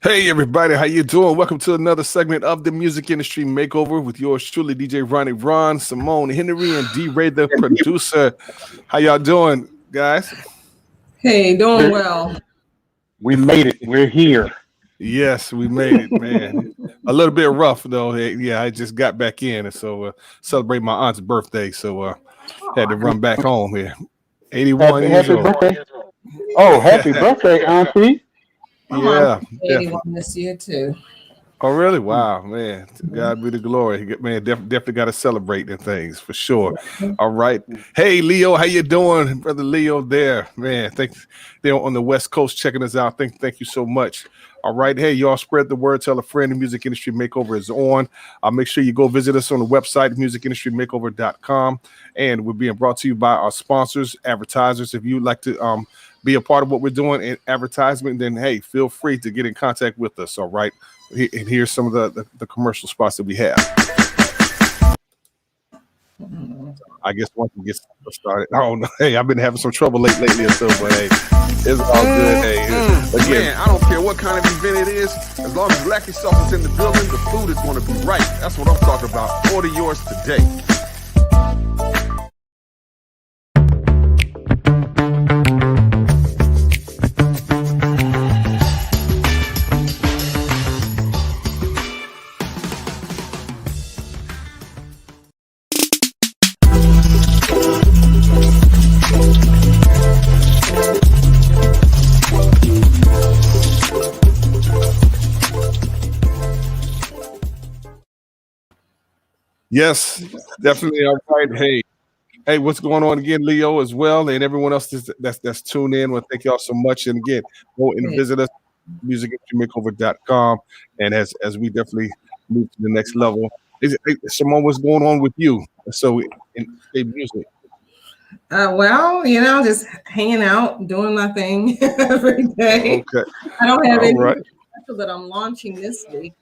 Hey everybody, how you doing? Welcome to another segment of the Music Industry Makeover with yours truly, DJ Ronnie Ron, Simone Henry, and D Ray the producer. How y'all doing, guys? Hey, doing We're, well. we made it. We're here. Yes, we made it, man. A little bit rough though. Yeah, I just got back in, and so celebrate my aunt's birthday, so had to run back home here. 81 Happy years happy old. birthday. Oh, happy birthday, Auntie. My mom's Yeah, 81 definitely. this year too. Oh, really? Wow, man. To God be the glory. Man, definitely got to celebrate the things for sure. All right. Hey, Leo, how you doing? Brother Leo there. Man, thanks. They're on the West Coast checking us out. Thank you so much. All right. Hey, y'all spread the word. Tell a friend. The Music Industry Makeover is on. Make sure you go visit us on the website, musicindustrymakeover.com. And we're being brought to you by our sponsors, advertisers. If you'd like to be a part of what we're doing in advertisement, then, hey, feel free to get in contact with us. All right. And here's some of the commercial spots that we have. I guess once we get started, I don't know. Hey, I've been having some trouble lately or so, but hey, it's all good. Hey, again, Man, I don't care what kind of event it is. As long as Black Yourself is in the building, the food is going to be right. That's what I'm talking about. Order yours today. yes, definitely. All right. Hey, what's going on again, Leo, as well, and everyone else that's tuned in. Well, thank y'all so much. And again, go and visit us, musicindustrymakeover.com. And as we definitely move to the next level, Simone, what's going on with you? So in music. Just hanging out, doing my thing every day. Okay. I don't have All anything right. special that I'm launching this week.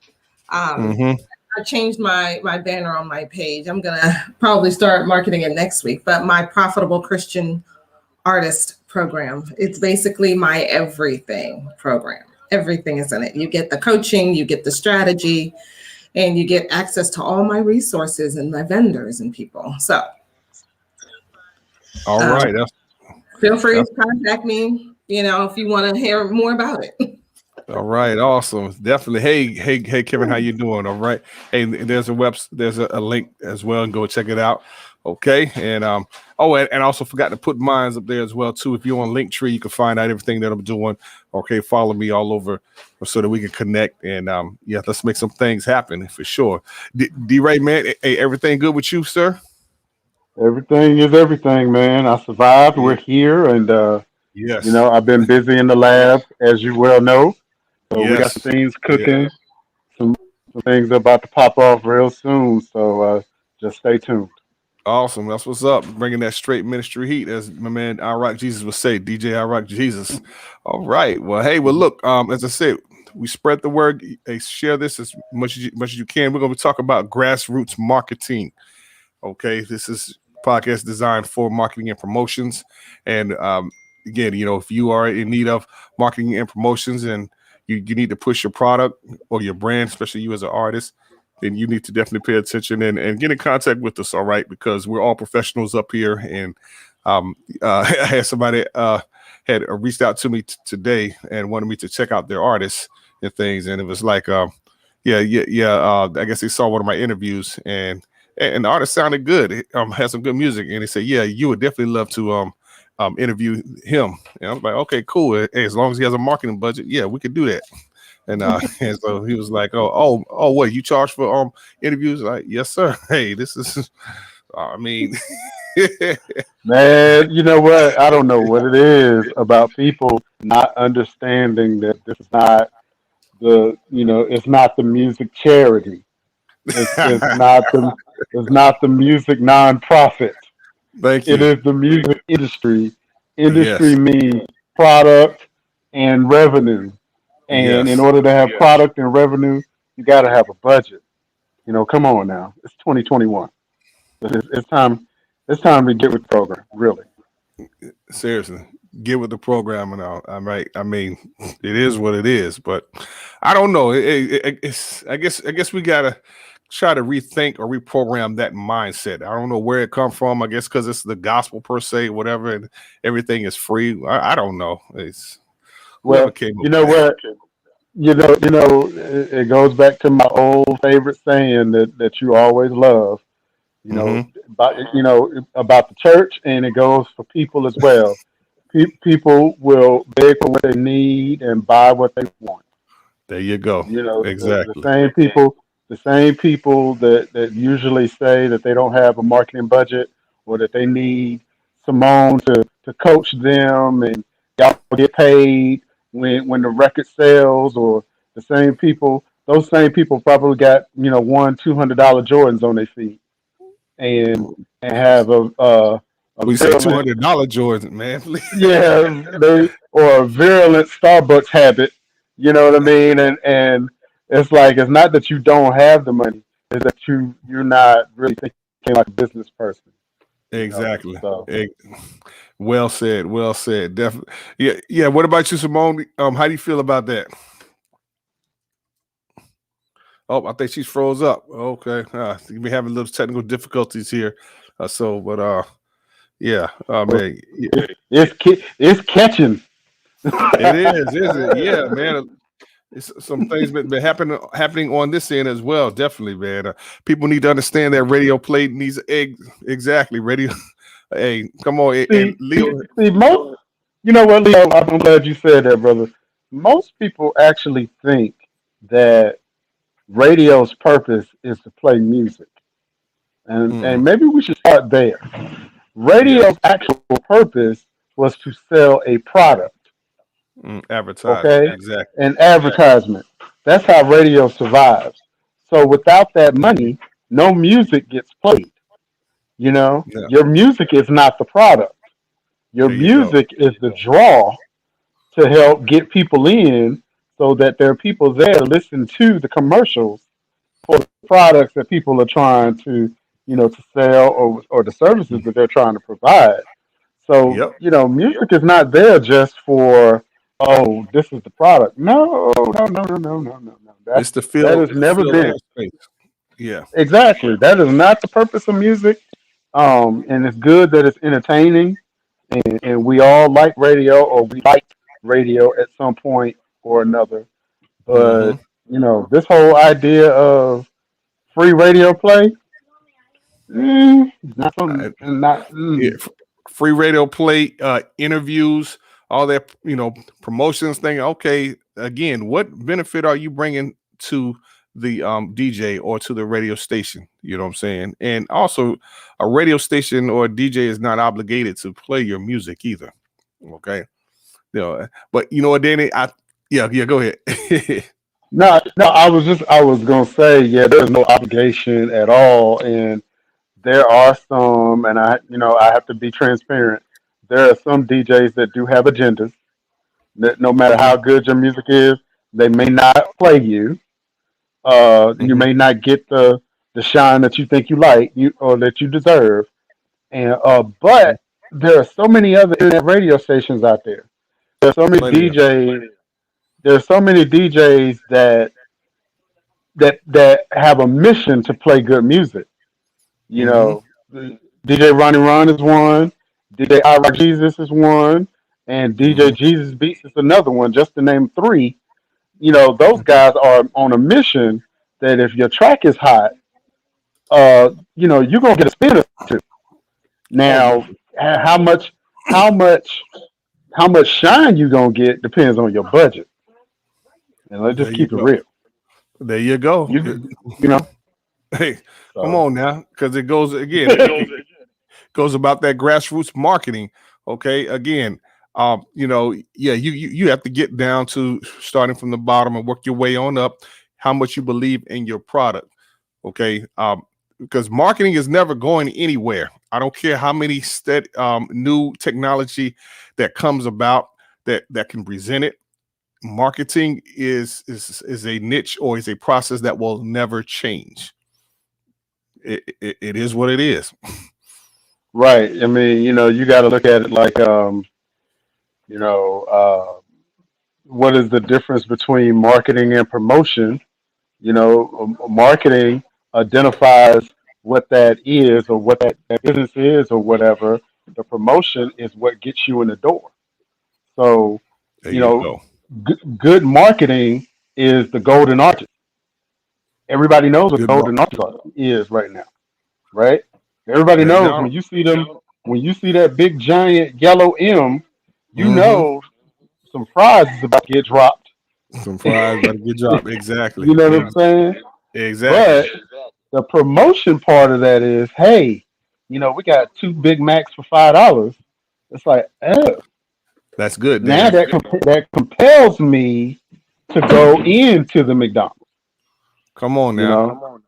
Um, Mm-hmm. I changed my banner on my page. I'm gonna probably start marketing it next week. But my Profitable Christian Artist program, it's basically my everything program. Everything is in it. You get the coaching, you get the strategy, and you get access to all my resources and my vendors and people. So All um, right. feel free to contact me, if you want to hear more about it. All right, awesome, definitely. Hey, Kevin, how you doing? All right. Hey, there's a link as well, and go check it out. Okay, and and I also forgot to put mines up there as well too. If you're on Linktree, you can find out everything that I'm doing. Okay, follow me all over so that we can connect and let's make some things happen for sure. D Ray, man, hey, everything good with you, sir? Everything is everything, man. I survived. Yeah. We're here, and Yes. I've been busy in the lab, as you well know. So we got some Yes. things Yeah. cooking, some things about to pop off real soon. So just stay tuned. Awesome. That's what's up. Bringing that straight ministry heat, as my man I Rock Jesus would say, DJ I Rock Jesus. All right. Well, hey, look, as I said, we spread the word. Hey, share this as much as you can. We're going to talk about grassroots marketing. Okay. This is podcast designed for marketing and promotions. And again, if you are in need of marketing and promotions and you need to push your product or your brand, especially you as an artist, then you need to definitely pay attention and get in contact with us, all right? Because we're all professionals up here. And I had somebody had reached out to me today and wanted me to check out their artists and things. And it was like, I guess they saw one of my interviews and the artist sounded good. It, had some good music. And they said, yeah, you would definitely love to interview him. And I was like, okay, cool. Hey, as long as he has a marketing budget, yeah, we could do that. And and so he was like, oh, what, you charge for interviews? Like, yes, sir. Hey, this is I mean Man, you know what? I don't know what it is about people not understanding that this is not it's not the music charity. It's not the music nonprofit. thank It you. is the music industry. Yes, Industry means product and revenue. And in yes, order to have product and revenue, you got to have a budget. Come on now. It's 2021. It's time. It's time to get with the program. Really. seriously. get with the program and all. I'm right. I mean, it is what it is, but I don't know. It's I guess we gotta try to rethink or reprogram that mindset. I don't know where it come from. I guess because it's the gospel per se, whatever, and everything is free. I don't know. It's whoever Well, came up you with know that. what? It goes back to my old favorite saying that you always love. Mm-hmm. About the church, and it goes for people as well. People will beg for what they need and buy what they want. There you go. The Exactly. same people that usually say that they don't have a marketing budget or that they need Simone to coach them and y'all get paid when the record sells, or those same people probably got $100-$200 Jordans on their feet and have a We say virulent, $200 Jordan, man. yeah, or a virulent Starbucks habit. You know what I mean? And it's like it's not that you don't have the money; it's that you're not really thinking like a business person. Exactly. So Well said. Well said. Definitely. Yeah. Yeah. What about you, Simone? How do you feel about that? Oh, I think she's froze up. Okay. We been having a little technical difficulties here. But yeah. Man, yeah, it's catching. it is, it? Yeah, man. It's some things been happening on this end as well. Definitely, man. People need to understand that radio play needs egg. Exactly, radio. Hey, come on, and see, Leo. see, most. You know what, Leo? I'm glad you said that, brother. Most people actually think that radio's purpose is to play music. And Mm, maybe we should start there. yeah, Radio's actual purpose was to sell a product, advertise okay? exactly. An advertisement. That's how radio survives. So without that money, no music gets played. Yeah, Your music is not the product. Your there you go. music is the draw to help get people in so that there are people there to listen to the commercials for the products that people are trying to sell, or the services that they're trying to provide. So, Yep, music is not there just for, oh, this is the product. No, no, no, no, no, no, no, no. That it's to that fill has never been. airspace. Yeah. Exactly. That is not the purpose of music. And it's good that it's entertaining, and we all like radio, or we liked radio at some point or another. But Mm-hmm. this whole idea of free radio play, not something, not. Yeah, free radio play, interviews, all that, promotions thing. Okay, again, what benefit are you bringing to the DJ or to the radio station? You know what I'm saying? And also, a radio station or a DJ is not obligated to play your music either. Okay, but you know what, Danny? Yeah, go ahead. No, no. I was gonna say, yeah. There's no obligation at all, and there are some, and I have to be transparent. There are some DJs that do have agendas. That no matter Hmm. how good your music is, they may not play you. You Hmm. may not get the shine that you think you like, or that you deserve. And but there are so many other internet radio stations out there. There are so many Plenty of. DJs. There are so many DJs that have a mission to play good music. You Hmm. know, DJ Ronnie Ron is one, DJ I Rock Jesus is one, and DJ Hmm. Jesus Beats is another one, just to name three. Those Hmm. guys are on a mission that if your track is hot, you're gonna get a spin or two. Oh yeah, Now, how much, how much, how much shine you gonna get depends on your budget, and let's there just you keep it go. real. There you go. You know, Hey, come so on now, because it goes again. It goes about that grassroots marketing. Okay, again, yeah, you have to get down to starting from the bottom and work your way on up. How much you believe in your product. Okay, because marketing is never going anywhere. I don't care how many new technology that comes about that can present it. Marketing is a niche or is a process that will never change. It is what it is. right. I mean, you got to look at it like, You know, what is the difference between marketing and promotion? You know, marketing identifies what that is or what that business is or whatever. The promotion is what gets you in the door. So, There you you know, go. good marketing is the golden arches. Everybody knows what Good golden market. arches is right now, right? Everybody They knows know. when you see them, when you see that big giant yellow M, you Mm-hmm. know some fries is about to get dropped. Some fries about to get dropped. Exactly. You know what I'm saying? Exactly. But the promotion part of that is, hey, you know, we got two Big Macs for $5. It's like, oh, That's good. now Then that compels me to go into the McDonald's. come on You now. know,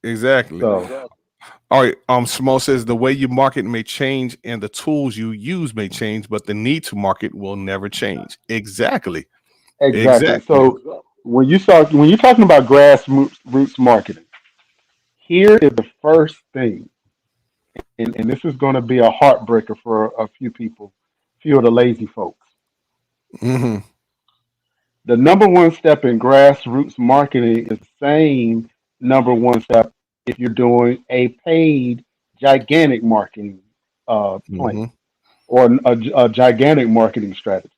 Exactly. so All right. Simone says the way you market may change and the tools you use may change, but the need to market will never change. Exactly. exactly. Exactly. So when you're talking about grassroots marketing, here is the first thing, and this is going to be a heartbreaker for a few people, few of the lazy folks. Hmm. The number one step in grassroots marketing is the same number one step if you're doing a paid gigantic marketing plan Hmm. or a gigantic marketing strategy.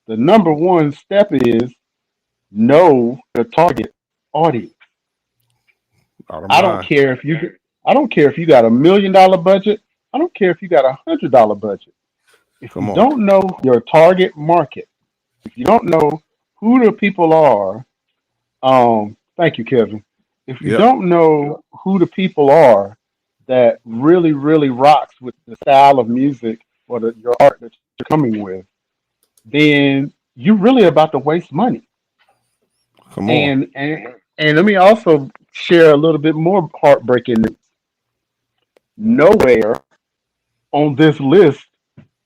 The number one step is know the target audience. Bottom I don't line. care if you I don't care if you got $1 million budget. I don't care if you got $100 budget. If you Come on. don't know your target market, if you don't know who the people are, thank you, Kevin. If you Yep. don't know who the people are that really, really rocks with the style of music or your art that you're coming with, then you're really about to waste money. Come on. And let me also share a little bit more heartbreaking news. Nowhere on this list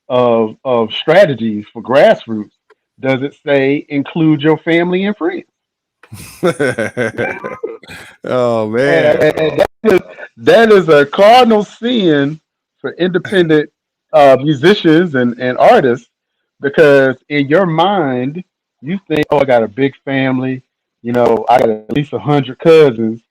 of strategies for grassroots does it say include your family and friends. Oh And, man. and, and that is a cardinal sin for independent musicians and artists because in your mind you think, oh, I got a big family, you know, I got at least 100 cousins,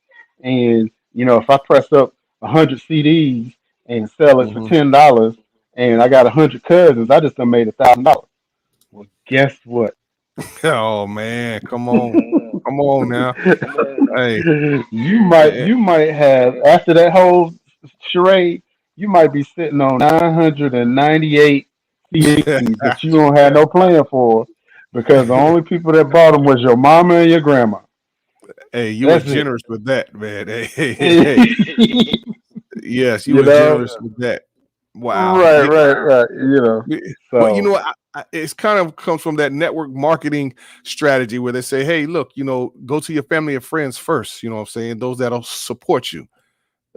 and you know, if I press up 100 CDs and sell it for Hmm. $10, and I got 100 cousins, I just done made $1,000. Well, guess what? Oh man. Come on. Come on now. Hey. eh, You might have after that whole charade, you might be sitting on 998 CDs eh. that you don't have no plan for because the only people that bought them was your mama and your grandma. Hey, you was That's it. generous with that, man. Hey, hey, hey, hey. Yes, you You was know, generous with that. Wow. right, right, right. You know, Well, you know so what? It's kind of comes from that network marketing strategy where they say, "Hey, look, go to your family and friends first." You know what I'm saying? Those that'll support you.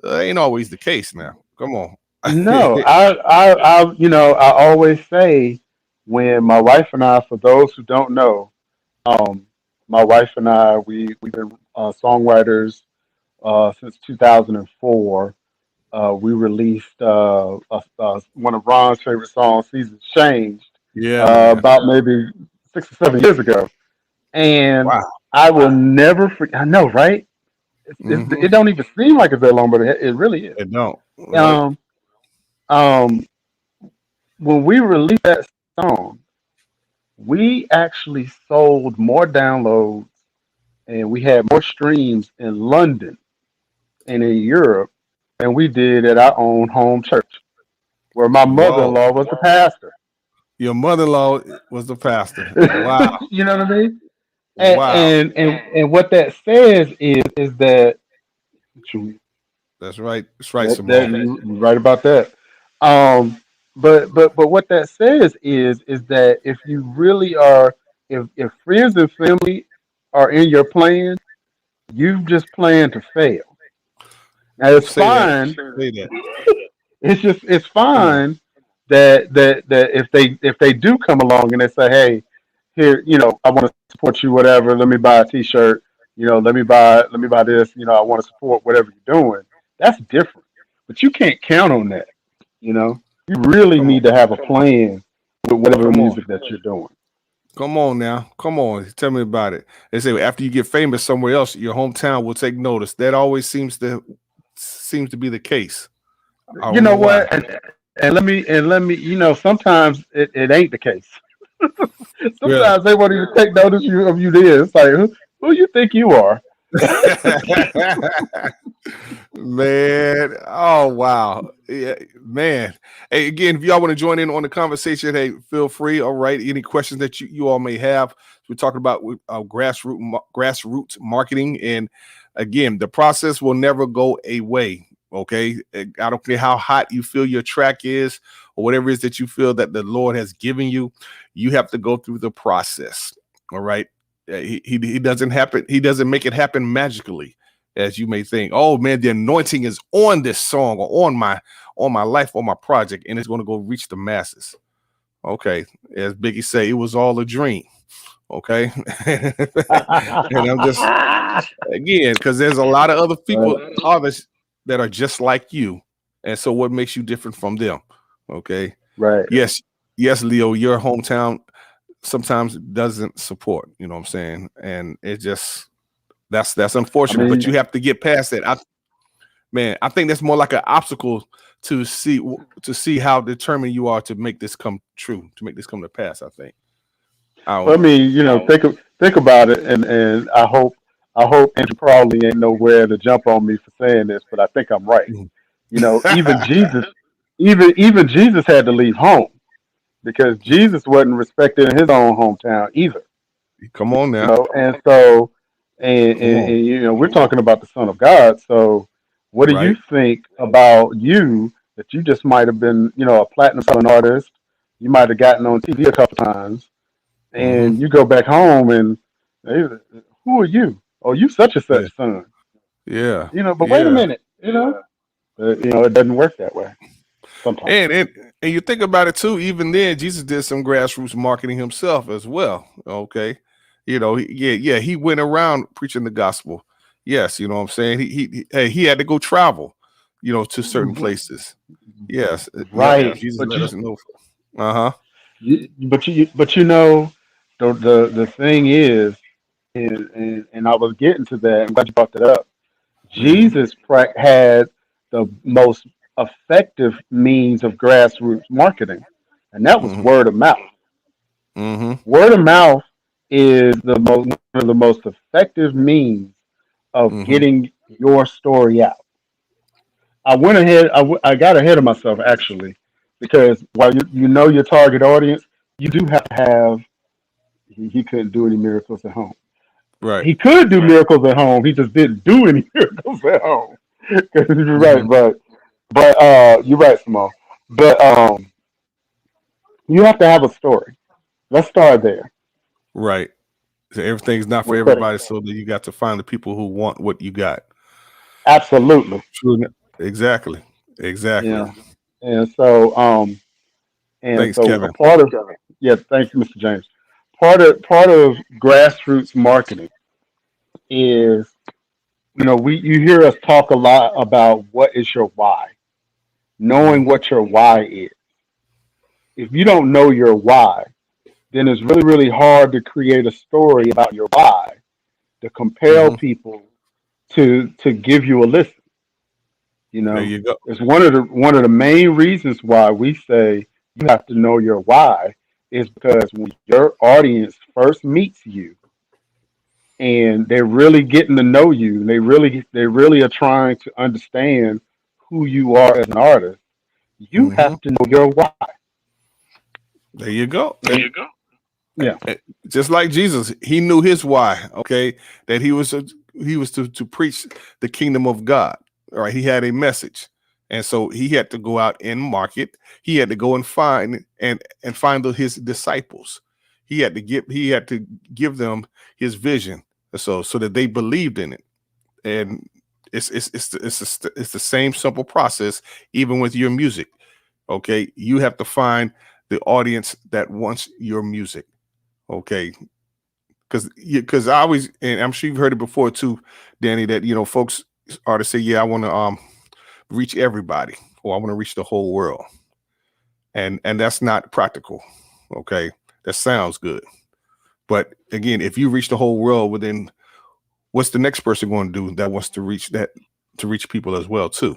Ain't always the case now. Come on. no, you know, I always say when my wife and I, for those who don't know, Um, my wife and I, we've been songwriters since 2004. We released one of Ron's favorite songs, "Seasons Changed," Yeah, man. about maybe 6 or 7 years ago, and Wow. I will never forget. I know, right? Hmm. It don't even seem like it's that long, but it really is. It don't. Nope. Um, um, when we released that song, we actually sold more downloads and we had more streams in London and in Europe than we did at our own home church, where my Whoa. mother-in-law was the pastor. Your mother-in-law was the pastor. Wow. You know what I mean? Wow. And what that says is that That's right. That's right, that Simone. you're right about that. Um, but what that says is that if you really are, if friends and family are in your plan, you just plan to fail. Now it's Say that. fine. Say that. It's Come on. fine that if they do come along and they say, hey, here, you know, I want to support you, whatever. Let me buy a T-shirt. You know, let me buy this. You know, I want to support whatever you're doing. That's different, but you can't count on that. You know, you really Come on. need to have a plan with whatever Come on. music that you're doing. Come on now. Come on. Tell me about it. They say after you get famous somewhere else, your hometown will take notice. That always seems to be the case. I You don't know know why. what? And let me, sometimes it ain't the case. Really? Sometimes they won't even take notice of you there. It's like, who you think you are? Man, oh wow. Yeah, man. Hey, again, if y'all want to join in on the conversation, hey, feel free. All right. Any questions that you all may have. We're talking about grassroots marketing. And again, the process will never go away. Okay. I don't care how hot you feel your track is or whatever it is that you feel that the Lord has given you. You have to go through the process. All right. He doesn't happen. He doesn't make it happen magically, as you may think. Oh man, the anointing is on this song or on my life, on my project, and it's going to go reach the masses. Okay, as Biggie say, it was all a dream. Okay, and I'm just again because there's a lot of other people, artists that are just like you, and so what makes you different from them? Okay, Right. yes, Leo, your hometown sometimes doesn't support. You know what I'm saying, and it just that's unfortunate, but you have to get past that. I think that's more like an obstacle to see how determined you are to make this come true, to make this come to pass. I think. I don't I know. mean, think about it, and I hope Andrew probably ain't nowhere to jump on me for saying this, but I think I'm right. Mhm. Even Jesus, even Jesus had to leave home because Jesus wasn't respected in his own hometown either. Come on now. And so, Come on. we're talking about the Son of God. So, what do you Right. think about you that you just might have been, a platinum selling artist? You might have gotten on TV a couple times, Hmm. and you go back home and who are you? Oh, you such and Yeah. such son. Yeah. But wait a Yeah. minute, it doesn't work that way sometimes. And you think about it too. Even then, Jesus did some grassroots marketing himself as well. Okay, he went around preaching the gospel. Yes, you know what I'm saying. He had to go travel, to certain places. Yes, yep. Right, Jesus but let us know. Uh huh. the thing is, and I was getting to that. I'm glad you brought that up. Hmm. Had the most effective means of grassroots marketing, and that was Hmm. word of mouth. Hmm. Word of mouth is one of the most effective means of Hmm. getting your story out. I went ahead. I got ahead of myself actually, because while you know your target audience, you do have to have. He couldn't do any miracles at home. Right. He could do miracles at home. He just didn't do any miracles at home. You're right, Hmm. but you're right, Simone. But you have to have a story. Let's start there Right. So everything's not for with credit. everybody. So that you got to find the people who want what you got. Absolutely. True. Exactly. Exactly. Yeah. And so Thanks, a Kevin. part of yeah, thank you, Mr. James. Part of grassroots marketing is you hear us talk a lot about what is your why, knowing Hmm. what your why is. If you don't know your why, then it's really, really hard to create a story about your why to compel Hmm. people to give you a listen. You There know, you go. it's one of the main reasons why we say you have to know your why is because when your audience first meets you and they're really getting to know you, they really are trying to understand who you are as an artist. You Hmm. have to know your why. There you go. Yeah. Just like Jesus, he knew his why. Okay, that he was to preach the kingdom of God. All right, he had a message, and so he had to go out and market. He had to go and find his disciples. He had to give them his vision, so that they believed in it. And it's the same simple process, even with your music. Okay, you have to find the audience that wants your music. Okay, because I always, and I'm sure you've heard it before too, Danny, that folks are to say, yeah, I want to reach everybody, or I want to reach the whole world, and that's not practical. Okay, that sounds good. But again, if you reach the whole world, within what's the next person going to do that wants to reach people as well too?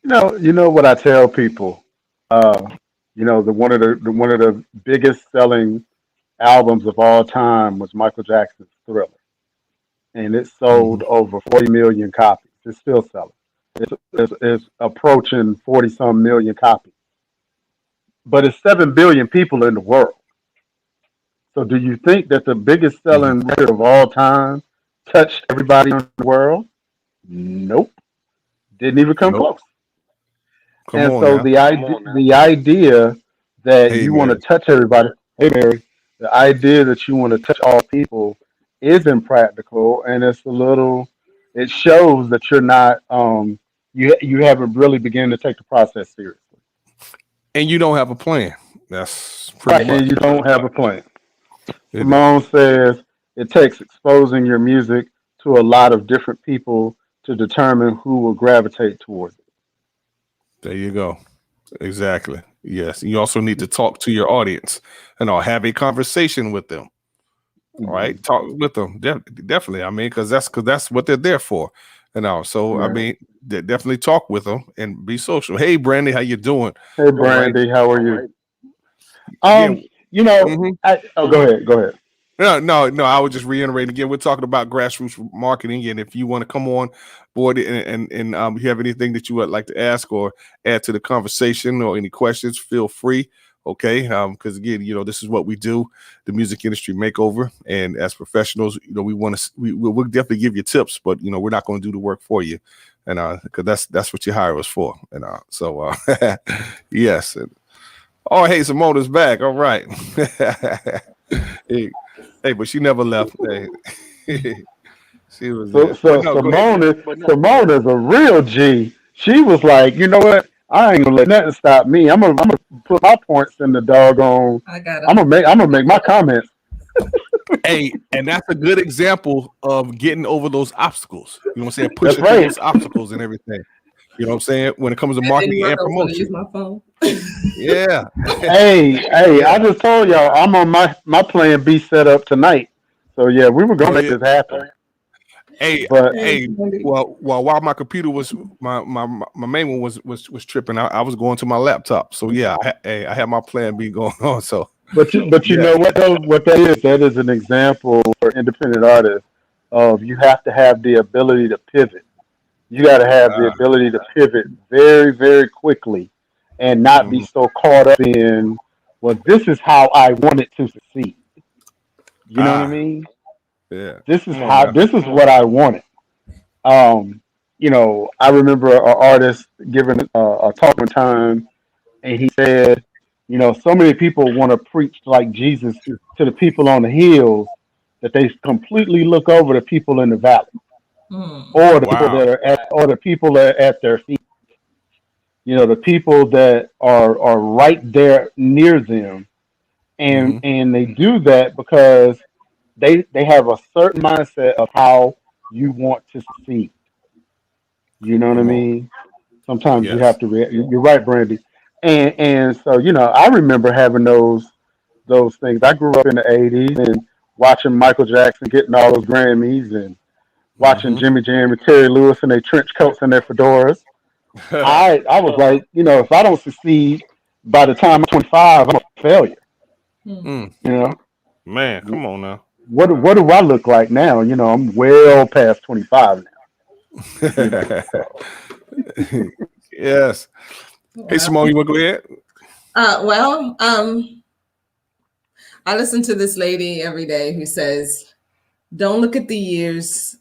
You know what I tell people. Uh, one of the biggest selling albums of all time was Michael Jackson's Thriller, and it sold Mhm. over 40 million copies. It's still selling. It's approaching 40 some million copies. But it's 7 billion people in the world. So do you think that the biggest Mhm. selling record of all time touched everybody in the world? Nope. Didn't even come Nope. close. Come And on so now. the idea that Hey you want to man. touch everybody, hey Mary, the idea that you want to touch all people is impractical, and it's a little. It shows that you're not. You haven't really begun to take the process seriously, And you don't have a plan. That's pretty right? And much you don't have a plan. it. Simone says it takes exposing your music to a lot of different people to determine who will gravitate towards it. There you go. Exactly. Yes. You also need to talk to your audience and have a conversation with them. All Mhm. right. Talk with them. Definitely. I mean, because that's what they're there for. So I Right. mean, definitely talk with them and be social. Hey, Brandy, how you doing? Hey, All right. Brandy, how are you? Um, Again. you know, Mhm. go ahead, go ahead. No. I would just reiterate again. We're talking about grassroots marketing, and if you want to come on board and you have anything that you would like to ask or add to the conversation or any questions, feel free. Okay, because again, this is what we do, the music industry makeover, and as professionals, we want to we'll definitely give you tips, but we're not going to do the work for you, and because that's what you hire us for, and yes. Oh, hey, Simona's back. All right. hey, hey, but she never left. Hey, she was So, there. But so no, go ahead. Simone is a real G. She was like, you know what? I ain't gonna let nothing stop me. I'm gonna put my points in the doggone. I gotta. I'm gonna make my comments. Hey, and that's a good example of getting over those obstacles. You know what I'm saying? That's Pushing through right. those obstacles and everything. You know what I'm saying? When it comes to That didn't marketing work. and I was gonna promotion. use my phone. Yeah. Hey, Yeah. I just told y'all I'm on my plan B set up tonight. So yeah, we were gonna Oh make yeah. this happen. Hey, But hey. While my computer was my main one was tripping, I was going to my laptop. So yeah, I had my plan B going on. So you yeah. know what though? What that is? That is an example for independent artists of you have to have the ability to pivot. You got to have the Uh, ability to pivot very, very quickly and not be mhm. so caught up in, well, this is how I want it to succeed. You know what I Ah, mean? yeah. This is Come on now. this is what I wanted. Um, I remember an artist giving a talk one time, and he said, so many people want to preach like Jesus to the people on the hills that they completely look over the people in the valley Hmm. or Wow. the people that are at their feet. The people that are right there near them, and Hmm. they do that because they have a certain mindset of how you want to succeed. You know what I Come on. mean? Sometimes you have Yes. to. You're right, Brandy. And so I remember having those things. I grew up in the '80s and watching Michael Jackson getting all those Grammys and watching Hmm. Jimmy Jam and Terry Lewis in their trench coats and their fedoras. I was like, if I don't succeed by the time I'm 25, I'm a failure. Hmm. Mm, You know, man, come on now. what do I look like now? I'm well past 25 now. So Yes. Hey, Well, Simone, you want to go ahead? well, I listen to this lady every day who says, "Don't look at the years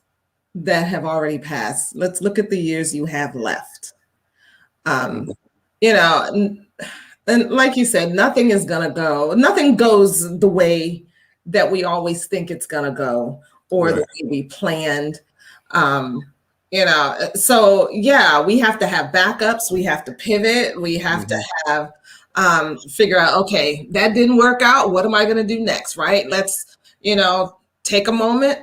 that have already passed. Let's look at the years you have left." Mm, Um, you know, and like you said, nothing goes the way that we always think it's gonna go or the right. way we planned. Um, so yeah, we have to have backups, we have to pivot, we have to Hmm. have figure out, okay, that didn't work out. What am I gonna do next? Right? Let's, take a moment,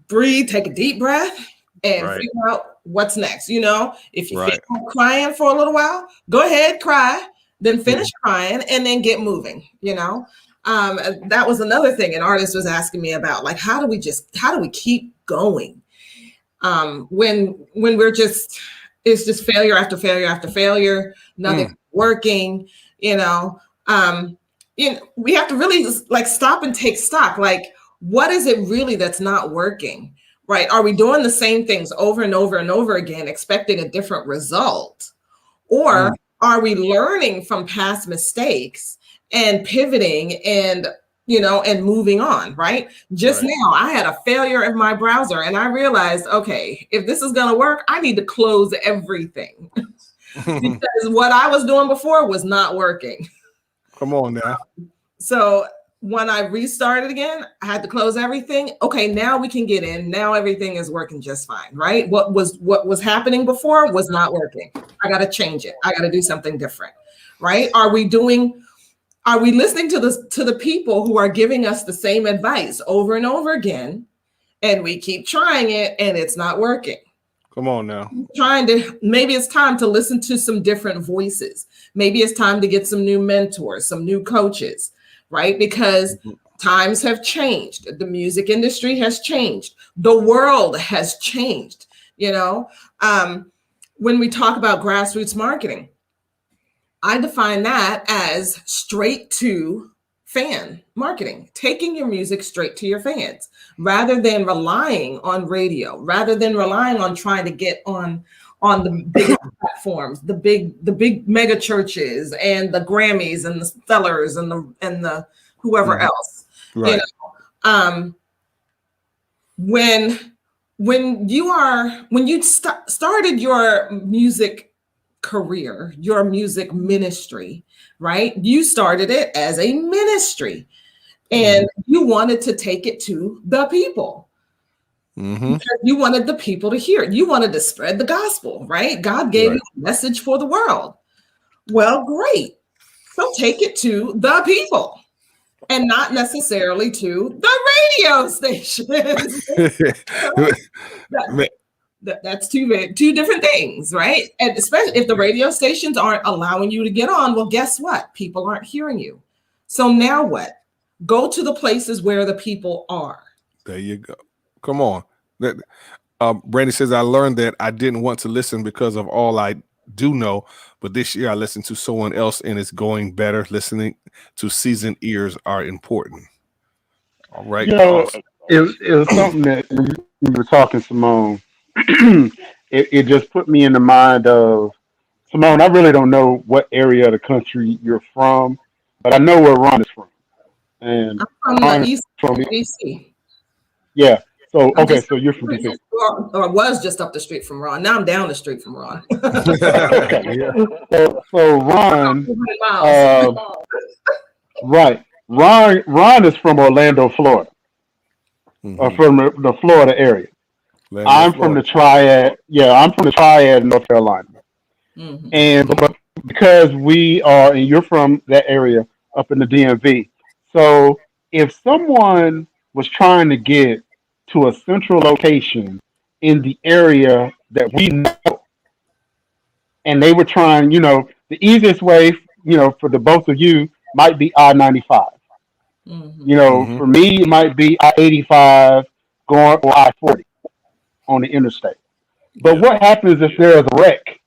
breathe, take a deep breath, and Right. figure out what's next. If you feel Right. like crying for a little while, go ahead, cry. then finish crying, and then get moving, you know? That was another thing an artist was asking me about, like, how do we keep going? When we're just, it's just failure after failure after failure, nothing working, you know? We have to really like stop and take stock. Like, what is it really that's not working? Right? Are we doing the same things over and over and over again, expecting a different result? Or are we learning from past mistakes and pivoting and, you know, and moving on, right? Just now, I had a failure of my browser and I realized, okay, if this is going to work, I need to close everything because what I was doing before was not working. Come on now. So when I restarted again, I had to close everything. Okay, now we can get in. Now everything is working just fine, right? What was happening before was not working. I got to change it. I got to do something different, right? Are we listening to the people who are giving us the same advice over and over again, and we keep trying it and it's not working? Come on now. Maybe it's time to listen to some different voices. Maybe it's time to get some new mentors, some new coaches, right? Because times have changed. The music industry has changed. The world has changed. You know, when we talk about grassroots marketing, I define that as straight to fan marketing, taking your music straight to your fans rather than relying on radio, rather than relying on trying to get on the big platforms, the big mega churches and the Grammys and the Stellars and the whoever else. Right. You know, when you started your music career, your music ministry, right? You started it as a ministry and you wanted to take it to the people. Because you wanted the people to hear it. You wanted to spread the gospel, right? God gave you a message for the world. Well, great. So take it to the people and not necessarily to the radio stations. That's two different things, right? And especially if the radio stations aren't allowing you to get on, well, guess what? People aren't hearing you. So now what? Go to the places where the people are. There you go. Come on. Brandy says, I learned that I didn't want to listen because of all I do know, but this year I listened to someone else and it's going better. Listening to seasoned ears are important. All right. You know, it was something that when you were talking, Simone, it just put me in the mind of, Simone, I really don't know what area of the country you're from, but I know where Ron is from. And I'm from the East from DC. Yeah. So, okay, so you're from DC. Or was just up the street from Ron. Now I'm down the street from Ron. So Ron, right. Ron is from Orlando, Florida, or from the Florida area. I'm from the Triad. Yeah, I'm from the Triad in North Carolina. And but because we are, and you're from that area up in the DMV. So if someone was trying to get to a central location in the area that we know, and they were trying, you know, the easiest way, you know, for the both of you might be I-95. You know, for me, it might be I-85 going or I-40 on the interstate. But what happens if there's a wreck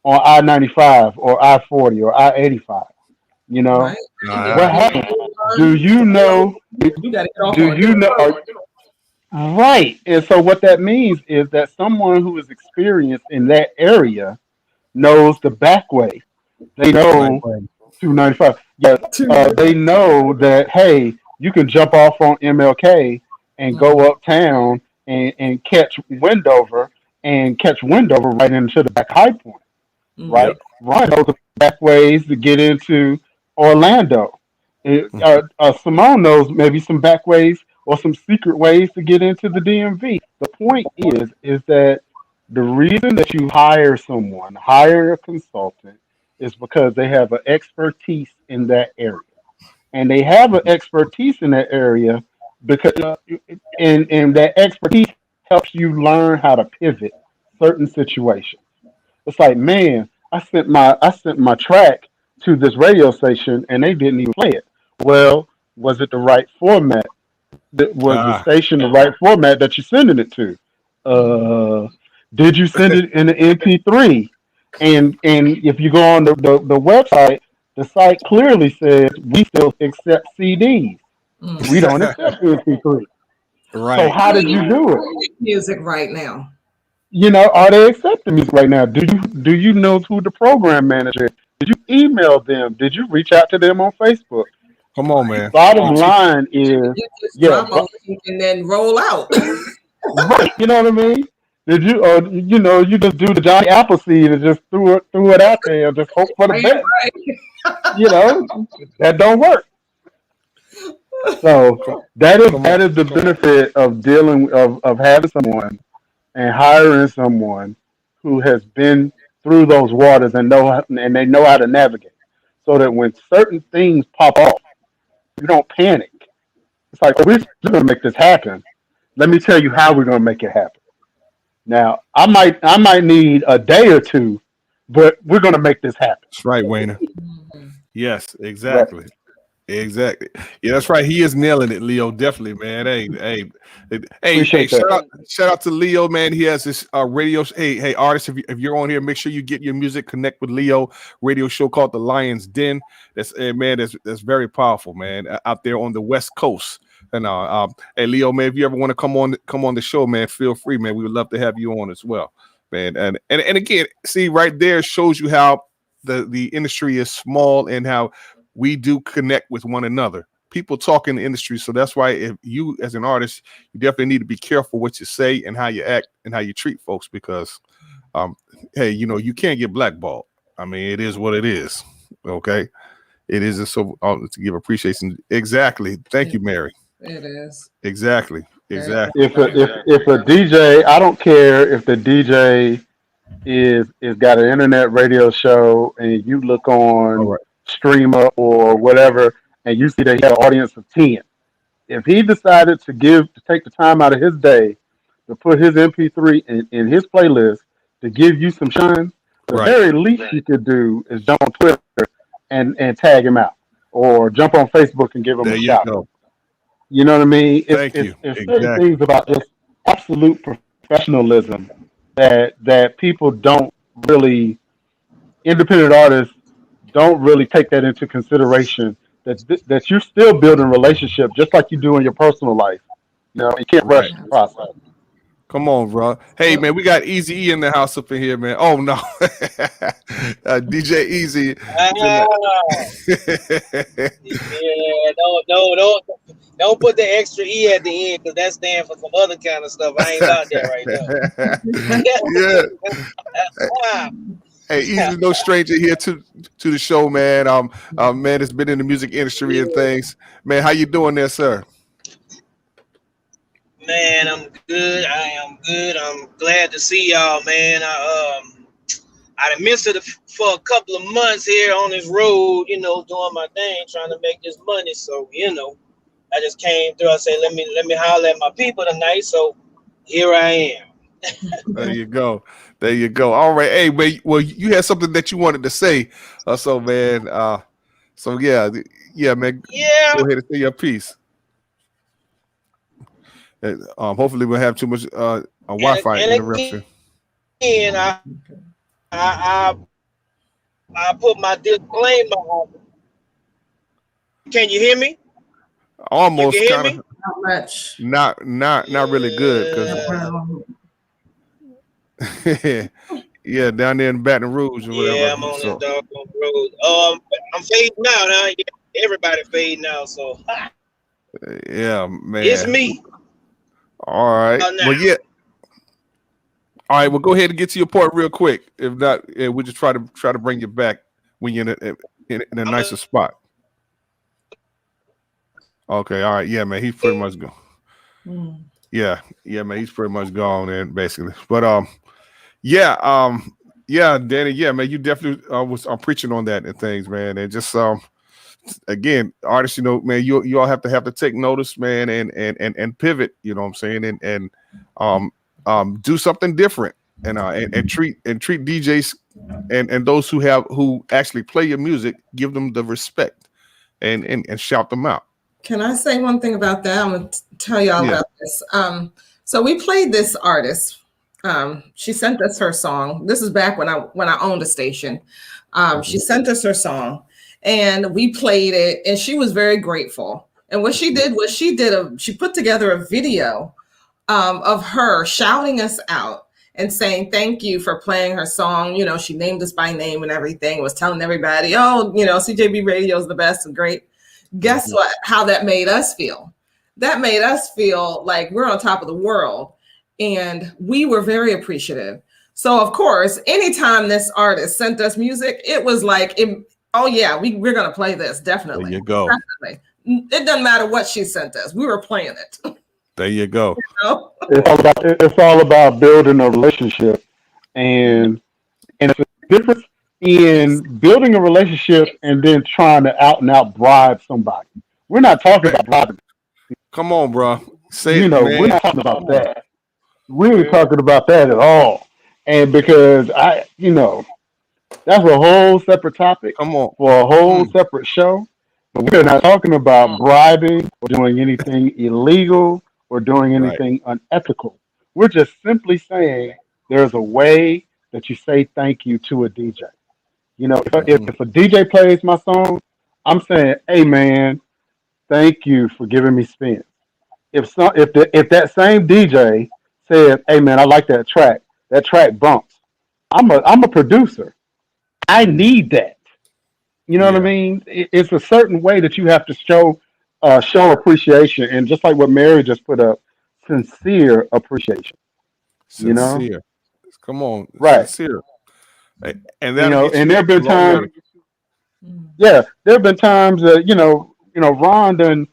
on I-95 or I-40 or I-85? You know, what happens? Do you know? Do you know? Right. And so what that means is that someone who is experienced in that area knows the back way. They know 295. Yes, they know that, hey, you can jump off on MLK and go uptown and catch Wendover right into the back high point. Right? Ryan knows the back ways to get into Orlando. Simone knows maybe some back ways or some secret ways to get into the DMV. The point is that the reason that you hire a consultant, is because they have an expertise in that area. And they have an expertise in that area because and that expertise helps you learn how to pivot certain situations. It's like, man, I sent my track to this radio station and they didn't even play it. Well, was it the right format? Was the Ah, station the right format that you're sending it to? Did you send it in an MP3? And if you go on the website, the site clearly says we still accept CDs. We don't accept MP3. So right. how did you do it? Music right now. You know, are they accepting music right now? Do you know who the program manager is? Did you email them? Did you reach out to them on Facebook? Come on, man. Bottom line is, You just yeah, drop a link and then roll out. right. You know what I mean? Did you, or you just do the Johnny Appleseed and just threw it out there and just hope for the Right, best? right. You know, that don't work. So that is Come that on. is the benefit of dealing of having someone and hiring someone who has been through those waters and they know how to navigate. So that when certain things pop off, you don't panic. It's like, oh, we're going to make this happen. Let me tell you how we're going to make it happen. Now, I might need a day or two, but we're going to make this happen. That's right, Wayne. Mhm. Yes, Right. exactly. Exactly. Yeah, that's right. He is nailing it, Leo. Definitely, man. Hey, Appreciate that. shout out to Leo, man. He has this radio. Hey, artists, if you're on here, make sure you get your music. Connect with Leo radio show called The Lion's Den. That's very powerful, man. Out there on the West Coast. And hey, Leo, man, if you ever want to come on the show, man, feel free, man. We would love to have you on as well, man. And again, see right there shows you how the industry is small and how we do connect with one another. People talk in the industry, so that's why if you as an artist, you definitely need to be careful what you say and how you act and how you treat folks because, hey, you can't get blackballed. I mean, it is what it is. Okay, it is so to give appreciation. Exactly. Thank you, Mary. It is. Exactly. Exactly. If a DJ, I don't care if the DJ is got an internet radio show and you look All on right. streamer or whatever and you see that he had an audience of 10. If he decided to take the time out of his day to put his MP3 in his playlist to give you some shine, the Right. very least you could do is jump on Twitter and tag him out or jump on Facebook and give him There a you shout. go. You know what I mean? Thank you. It's certain Exactly. things about just absolute professionalism that people don't really, independent artists don't really take that into consideration. That you're still building relationship just like you do in your personal life. You know, you can't rush Right. the process. Come on, bro. Hey, man, we got Easy E in the house up in here, man. Oh no, DJ Easy. Ah, yeah, don't put the extra E at the end because that stands for some other kind of stuff. I ain't about that right Yeah. now. Hey, Easy, no stranger here to the show, man. Man, has been in the music industry and things. Man, how you doing there, sir? Man, I'm good. I am good. I'm glad to see y'all, man. I done missed it for a couple of months here on this road, doing my thing, trying to make this money. So, I just came through. I said, let me holler at my people tonight. So here I am. There you go. There you go. All right. Hey, man. Well, you had something that you wanted to say. So, man. So yeah, man. Yeah. Go ahead and say your piece. Hopefully, we'll have too much a Wi-Fi And interruption. again, I put my disclaimer on. Can you hear me? Almost You can kind hear me? of Not much. not really good because yeah, down there in Baton Rouge or whatever. Yeah, I'm on this So doggone road. I'm fading out now. Yeah, everybody fading out, so yeah, man. it's me. All right. Now. Well, yeah. All right. Well, go ahead and get to your point real quick. If not, we'll just try to bring you back when you're in a nicer spot. Okay. All right. Yeah, man. He's pretty much gone. Yeah, man. He's pretty much gone, and basically. But yeah, Danny. Yeah, man. You definitely was preaching on that and things, man. And just again, artists, man, you all have to take notice, man, and pivot. You know what I'm saying, and do something different, and treat DJs and those who actually play your music, give them the respect and shout them out. Can I say one thing about that? I'm gonna tell y'all Yeah. about this. So we played this artist. She sent us her song. This is back when I owned a station. She sent us her song, and we played it, and she was very grateful. And what she did was she put together a video of her shouting us out and saying thank you for playing her song. You know, she named us by name and everything. Was telling everybody, oh, you know, CJB Radio is the best and great. Guess what? How that made us feel? That made us feel like we're on top of the world, and we were very appreciative. So of course, anytime this artist sent us music, it was like, oh yeah, we're gonna play this definitely. There you go. Definitely. It doesn't matter what she sent us. We were playing it. There you go. You know? It's all about building a relationship, and it's a difference in building a relationship and then trying to out and out bribe somebody. We're not talking about bribing. Come on, bro. Say You it, know, man. we're not talking about that. We ain't talking about that at all. And because that's a whole separate topic Come on. for a whole separate show. But we're not talking about bribing or doing anything illegal or doing Right. anything unethical. We're just simply saying there's a way that you say thank you to a DJ. You know, if a DJ plays my song, I'm saying, hey man, thank you for giving me spins. If that same DJ says, hey man, I like that track bumps. I'm a producer. I need that. You know what I Yeah. mean? It's a certain way that you have to show appreciation, and just like what Mary just put up, sincere appreciation. You know, Sincere. Come on. right? Sincere. And You that'll know, get and you there have a been long way. times, yeah, there have been times that Ron done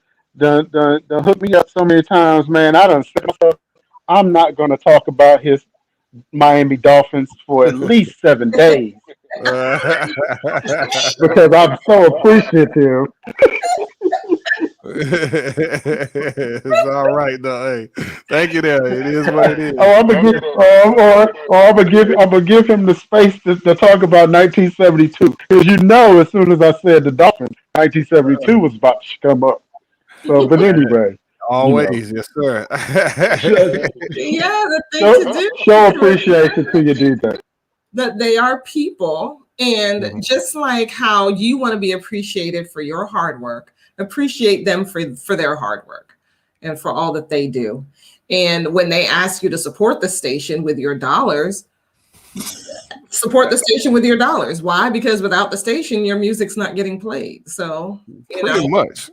hooked me up so many times, man. I done said myself, I'm not going to talk about his Miami Dolphins for at least 7 days because I'm so appreciative. It's all right, though. Hey, thank you. There, it is what it is. Oh, I'm gonna give him the space to talk about 1972 because as soon as I said the Dolphins, 1972 was about to come up. So, but anyway, Always, yes, sir. Yeah, the thing to do show appreciation to your DJ. that they are people, and Mhm. just like how you want to be appreciated for your hard work, appreciate them for their hard work and for all that they do. And when they ask you to support the station with your dollars, support the station with your dollars. Why? Because without the station, your music's not getting played. So Pretty much.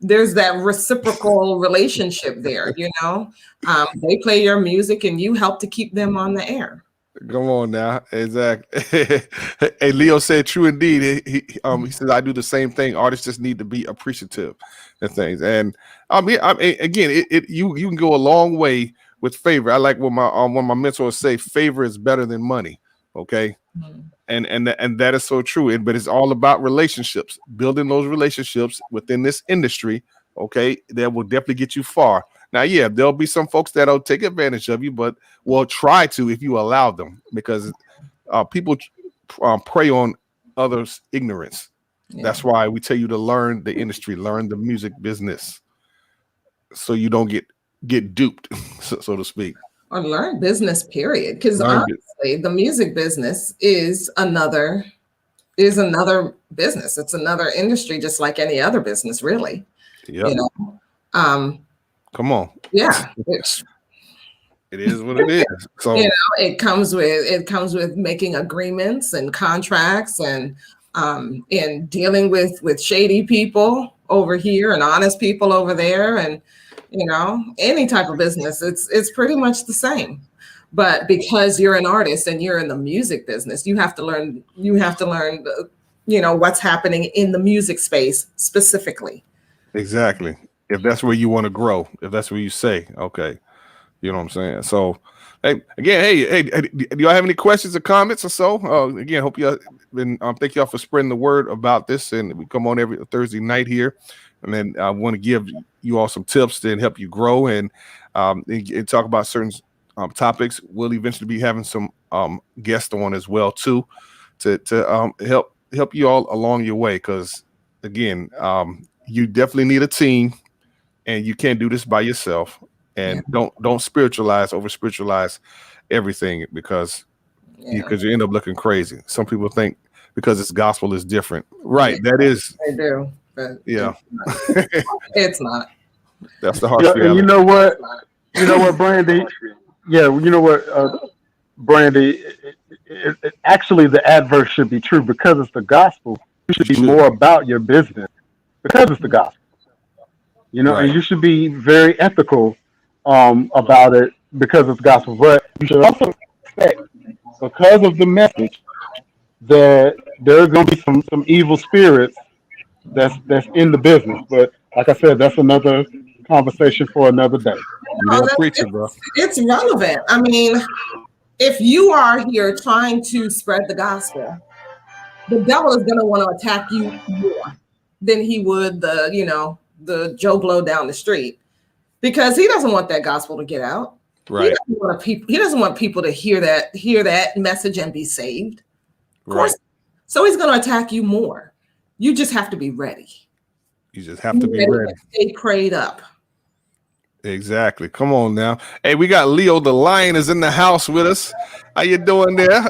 there's that reciprocal relationship there. They play your music and you help to keep them on the air. Come on now, exactly. Hey, Leo said, "True indeed." He says, "I do the same thing. Artists just need to be appreciative and things." And again, you can go a long way with favor. I like what one of my mentors say: "Favor is better than money." Okay, and that is so true. But it's all about relationships, building those relationships within this industry. Okay, that will definitely get you far. Now, yeah, there'll be some folks that'll take advantage of you, but will try to if you allow them, because people prey on others' ignorance. Yeah. That's why we tell you to learn the industry, learn the music business, so you don't get duped, so to speak. Or learn business, period. Because Learn honestly, the music business is another business. It's another industry, just like any other business, really. Yep. You know, Come on. yeah. It is what it is. So it comes with making agreements and contracts and dealing with shady people over here and honest people over there, and any type of business, it's pretty much the same. But because you're an artist and you're in the music business, you have to learn what's happening in the music space specifically. exactly. If that's where you want to grow, if that's where you say, okay, you know what I'm saying? So, hey, again, hey, do y'all have any questions or comments or so? Again, hope y'all been, thank y'all for spreading the word about this. And we come on every Thursday night here. And then I want to give you all some tips to help you grow and talk about certain topics. We'll eventually be having some guests on as well, too. to help you all along your way. Because again, you definitely need a team, and you can't do this by yourself. And don't spiritualize, over spiritualize everything, because you end up looking crazy. Some people think because it's gospel is different, right? That is, they do, but it's not. That's the harsh And reality. you know what? You know what, Brandy? Yeah, you know what, Brandy? Actually, the adverse should be true because it's the gospel. You should be more about your business because it's the gospel. You know, Right. and you should be very ethical about it because it's gospel. But you should also expect, because of the message, that there's going to be some evil spirits that's in the business. But like I said, that's another conversation for another day. You don't preach it, bro. It's relevant. I mean, if you are here trying to spread the gospel, the devil is going to want to attack you more than he would the Joe Blow down the street, because he doesn't want that gospel to get out. Right. He doesn't want people to hear that message and be saved. Of course. Right. So he's going to attack you more. You just have to be ready. You just have to be ready. Stay prayed up. Exactly. Come on now. Hey, we got Leo the Lion is in the house with us. How you doing there?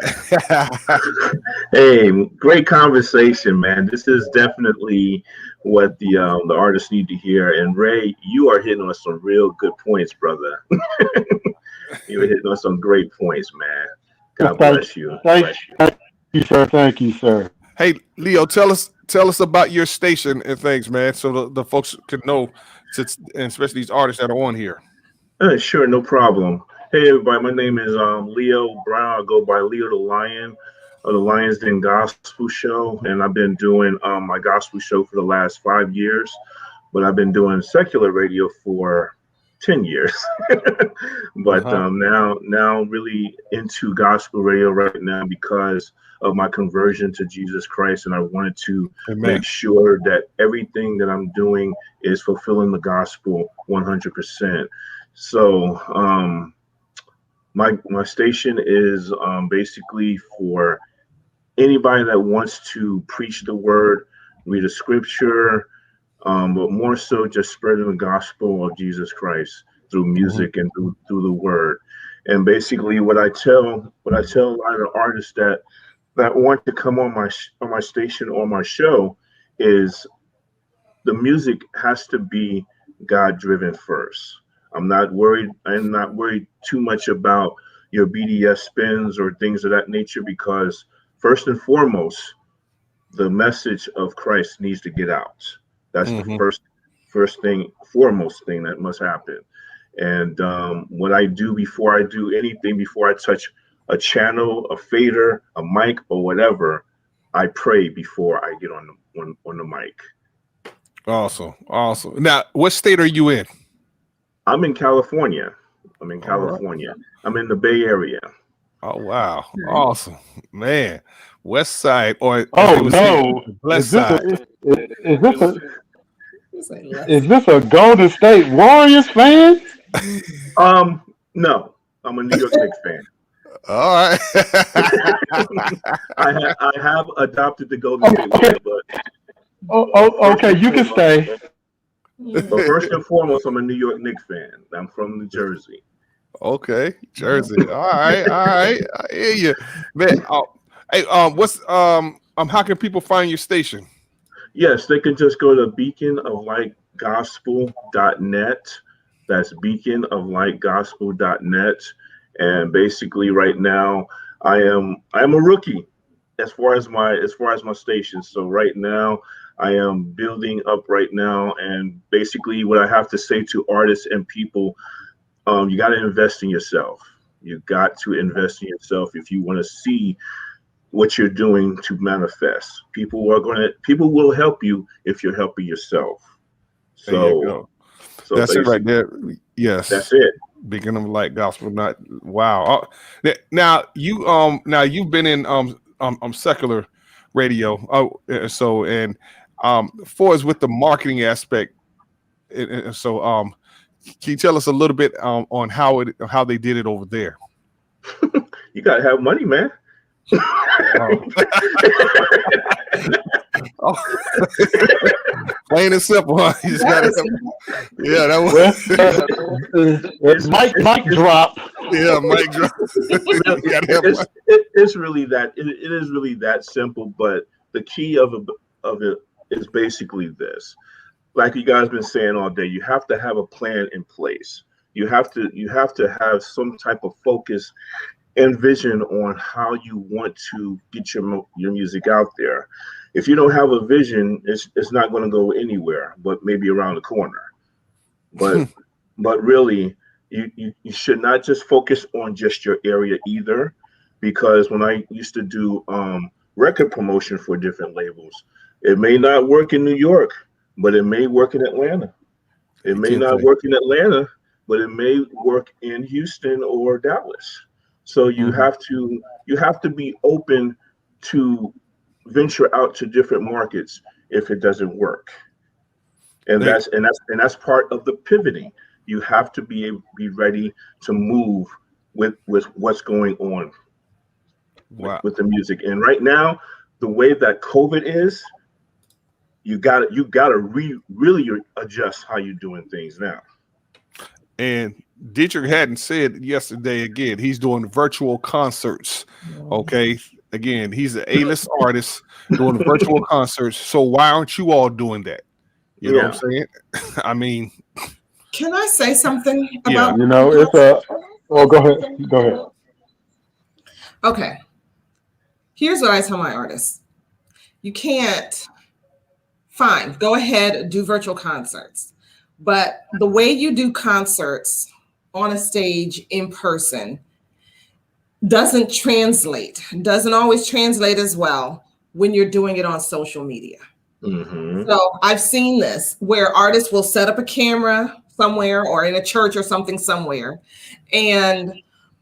Hey, great conversation, man. This is definitely what the artists need to hear. And Ray, you are hitting on some real good points, brother. You were hitting on some great points, man. God bless you. Thank you, sir. Thank you, sir. Hey, Leo, tell us about your station and things, man, so the folks can know, and especially these artists that are on here. Sure, no problem. Hey, everybody, my name is Leo Brown. I go by Leo the Lion of the Lions Den Gospel Show, and I've been doing my gospel show for the last 5 years, but I've been doing secular radio for 10 years. But now really into gospel radio right now because of my conversion to Jesus Christ, and I wanted to make sure that everything that I'm doing is fulfilling the gospel 100%. So my station is basically for anybody that wants to preach the word, read a scripture, but more so just spreading the gospel of Jesus Christ through music and through the word. And basically what I tell a lot of artists that want to come on my station or my show is the music has to be God driven first. I'm not worried too much about your BDS spins or things of that nature, because first and foremost, the message of Christ needs to get out. That's the foremost thing that must happen. And what I do before I do anything, before I touch a channel, a fader, a mic, or whatever, I pray before I get on the mic. Awesome. Now, what state are you in? I'm in California. I'm in the Bay Area. Oh wow! Awesome, man. West Side, or West Side. Is this a Golden State Warriors fan? No, I'm a New York Knicks fan. All right. I have adopted the Golden State Warriors, but okay, you can stay. But first and foremost, I'm a New York Knicks fan. I'm from New Jersey. Okay, Jersey. All right. I hear you, man. Hey, how can people find your station? Yes, they can just go to beaconoflightgospel.net. That's beaconoflightgospel.net. And basically, right now, I am a rookie as far as my station. So right now, I am building up right now, and basically, what I have to say to artists and people, you got to invest in yourself. You got to invest in yourself if you want to see what you're doing to manifest. People will help you if you're helping yourself. So that's it right there. Yes, that's it. Beacon of Light Gospel. Not wow. Now you've been in secular radio. For us with the marketing aspect, can you tell us a little bit on how they did it over there? You gotta have money, man. Oh. Plain and simple, huh? You just gotta yeah, that was It's mic drop. yeah, mic drop. You gotta have It's really that it is really that simple. But the key of it is basically this. Like you guys been saying all day, you have to have a plan in place. You have to have some type of focus and vision on how you want to get your music out there. If you don't have a vision, it's not going to go anywhere, but maybe around the corner. But but really, you should not just focus on just your area either, because when I used to do record promotion for different labels, it may not work in New York, but it may work in Atlanta. It may not work in Atlanta, but it may work in Houston or Dallas. So you have to be open to venture out to different markets if it doesn't work. And that's part of the pivoting. You have to be ready to move with what's going on with the music. And right now, the way that COVID is, you gotta really adjust how you're doing things now. And Dietrich hadn't said yesterday again, he's doing virtual concerts. Okay. Again, he's an A-list artist doing virtual concerts. So why aren't you all doing that? You know what I'm saying? I mean, can I say something about it's go ahead. Okay. Here's what I tell my artists. You can't go ahead, do virtual concerts. But the way you do concerts on a stage in person doesn't always translate as well when you're doing it on social media. Mm-hmm. So I've seen this where artists will set up a camera somewhere or in a church or something somewhere. And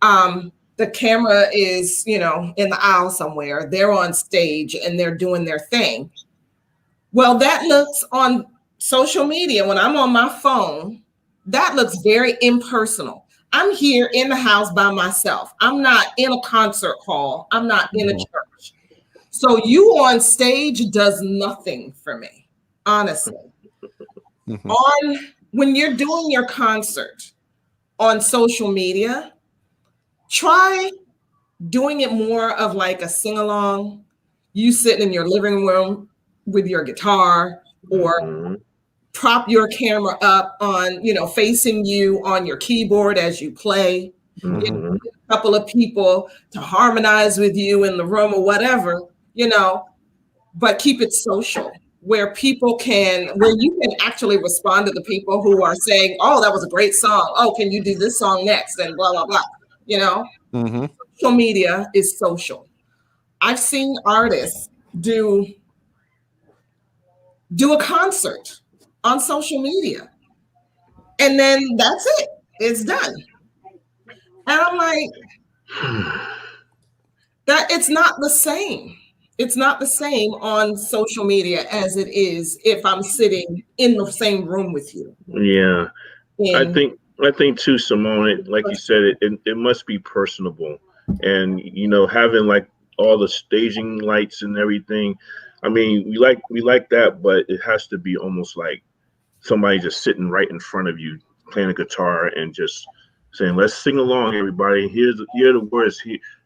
the camera is, in the aisle somewhere. They're on stage and they're doing their thing. Well, that looks on social media, when I'm on my phone, that looks very impersonal. I'm here in the house by myself. I'm not in a concert hall. I'm not in a church. So you on stage does nothing for me, honestly. When you're doing your concert on social media, try doing it more of like a sing-along. You sitting in your living room with your guitar, or prop your camera up on, facing you on your keyboard as you play. Get a couple of people to harmonize with you in the room or whatever, but keep it social, where you can actually respond to the people who are saying, oh, that was a great song. Oh, can you do this song next? And blah, blah, blah, Social media is social. I've seen artists do a concert on social media, and then that's it. It's done. And I'm like, that it's not the same. It's not the same on social media as it is if I'm sitting in the same room with you. Yeah. I think too, Simone, like you said, it must be personable. And, having like all the staging lights and everything. I mean, we like that, but it has to be almost like somebody just sitting right in front of you, playing a guitar and just saying, let's sing along, everybody. Here are the words.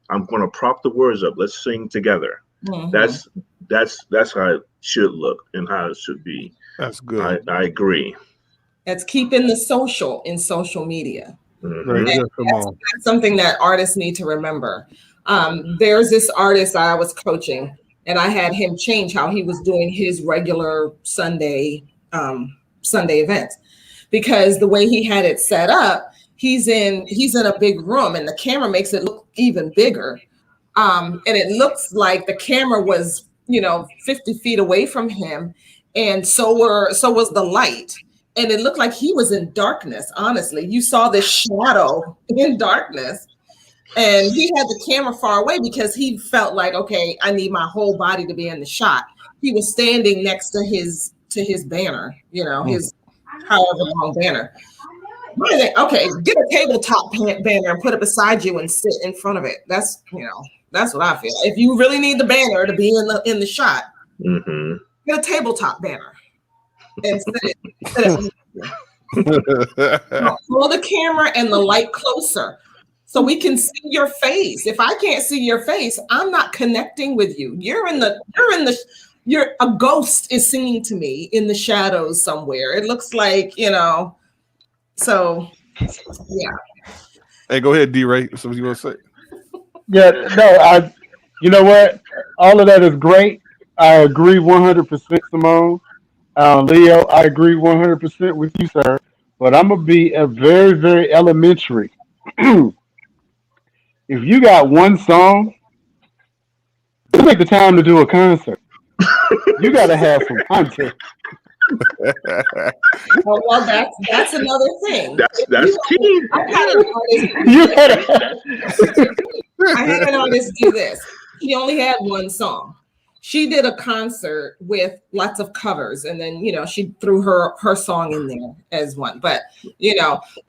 I'm going to prop the words up. Let's sing together. That's how it should look and how it should be. That's good. I agree. That's keeping the social in social media. That's something that artists need to remember. There's this artist I was coaching, and I had him change how he was doing his regular Sunday events, because the way he had it set up, he's in a big room and the camera makes it look even bigger. And it looks like the camera was, 50 feet away from him. And so was the light. And it looked like he was in darkness. Honestly, you saw this shadow in darkness, and he had the camera far away because he felt like, okay, I need my whole body to be in the shot. He was standing next to his banner, his however long banner. Okay, get a tabletop banner and put it beside you and sit in front of it. That's that's what I feel. If you really need the banner to be in the shot, get a tabletop banner and sit it. Pull the camera and the light closer so we can see your face. If I can't see your face, I'm not connecting with you. You're a ghost is singing to me in the shadows somewhere. It looks like, so yeah. Hey, go ahead, D-Ray. So what you want to say? Yeah, no, you know what? All of that is great. I agree 100%, Simone. Leo, I agree 100% with you, sir. But I'm gonna be a very, very elementary. If you got one song, just make the time to do a concert. You got to have some content. Well, that's another thing. That's key. I had an artist. You gotta I had an artist do this. She only had one song. She did a concert with lots of covers, and then she threw her song in there as one. But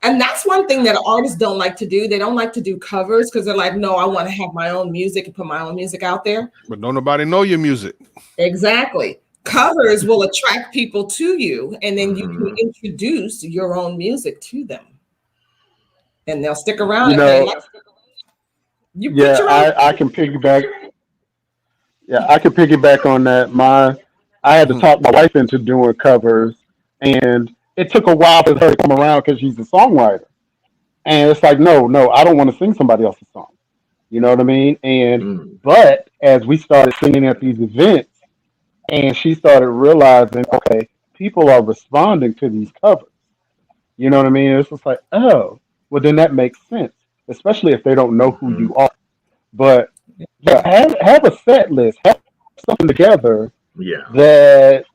and that's one thing that artists don't like to do. They don't like to do covers because they're like, no, I want to have my own music and put my own music out there. But don't nobody know your music. Exactly. Covers will attract people to you, and then you can introduce your own music to them, and they'll stick around. I can piggyback. Yeah, I can piggyback on that. I had to talk my wife into doing covers, and it took a while for her to come around because she's a songwriter. And it's like, no, I don't want to sing somebody else's song. You know what I mean? And but as we started singing at these events, and she started realizing, okay, people are responding to these covers. You know what I mean? It's just like, oh, well, then that makes sense, especially if they don't know who you are. But yeah, have a set list, have something together. Yeah. That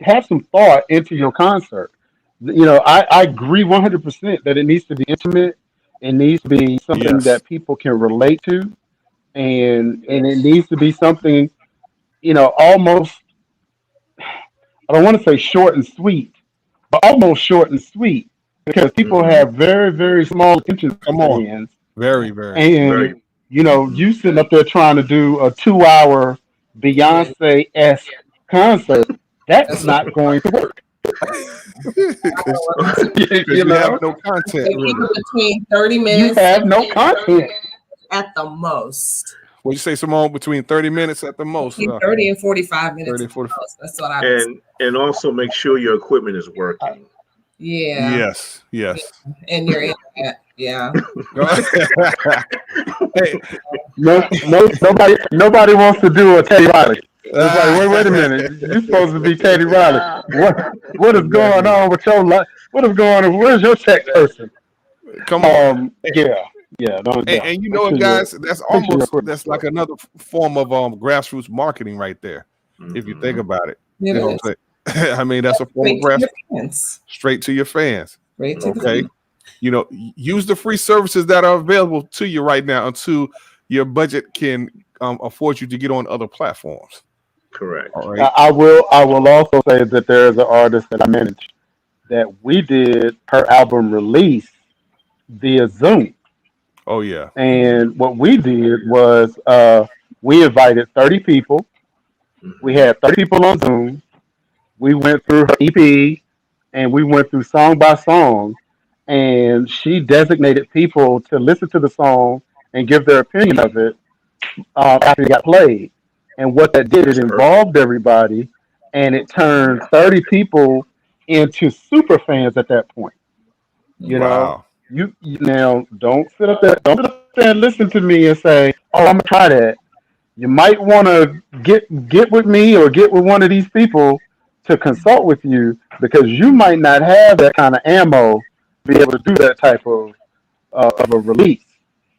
have some thought into your concert. I agree 100% that it needs to be intimate. It needs to be something that people can relate to, and it needs to be something, almost. I don't want to say short and sweet, but almost short and sweet because people have very, very small attention spans. Very, very. And you sitting up there trying to do a 2-hour Beyonce-esque concert, that's not going to work. You have no content. Between 30 minutes. You have no content. At the most. What'd you say, Simone? Between 30 minutes at the most. 30 and 45 minutes. 30 and 45. That's what I was. And also make sure your equipment is working. Yeah. Yes. And your internet. Yeah. Hey, nobody wants to do a Teddy Riley. It's like, wait a minute. You're supposed to be Teddy Riley. What is going on with your life? What is going on? Where's your tech person? Come on. Yeah. And you know what, guys? That's like another form of grassroots marketing right there. If you think about it. You know what I'm saying? I mean, that's a form of grassroots. Straight to your fans. Okay. Use the free services that are available to you right now until your budget can afford you to get on other platforms. Correct. All right. I will also say that there is an artist that I managed that we did her album release via Zoom. Oh yeah. And what we did was we invited 30 people. We had 30 people on Zoom. We went through her EP and we went through song by song. And she designated people to listen to the song and give their opinion of it after it got played. And what that did, it involved everybody, and it turned 30 people into super fans at that point. You know, you now don't sit up there and listen to me and say, "Oh, I'm gonna try that." You might want to get with me or get with one of these people to consult with you because you might not have that kind of ammo to be able to do that type of a release.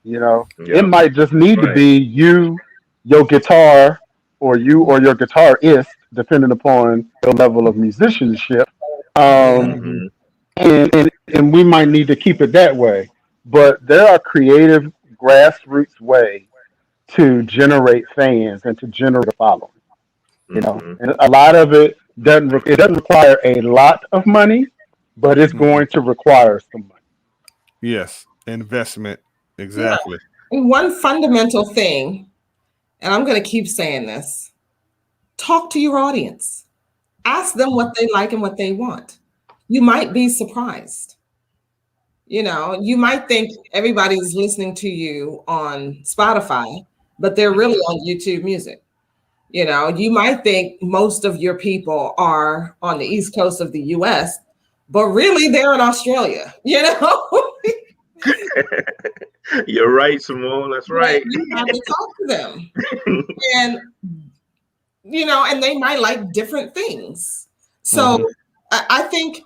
It might just need to be you, your guitar, or you or your guitarist, depending upon your level of musicianship. And we might need to keep it that way. But there are creative grassroots ways to generate fans and to generate a following. And a lot of it doesn't require a lot of money, but it's going to require some money. Yes, investment. Yeah. Exactly. And one fundamental thing, and I'm going to keep saying this, talk to your audience. Ask them what they like and what they want. You might be surprised. You might think everybody's listening to you on Spotify, but they're really on YouTube Music. You might think most of your people are on the East Coast of the US, but really they're in Australia, You're right, Simone. That's right. You have to talk to them. And and they might like different things. So I think,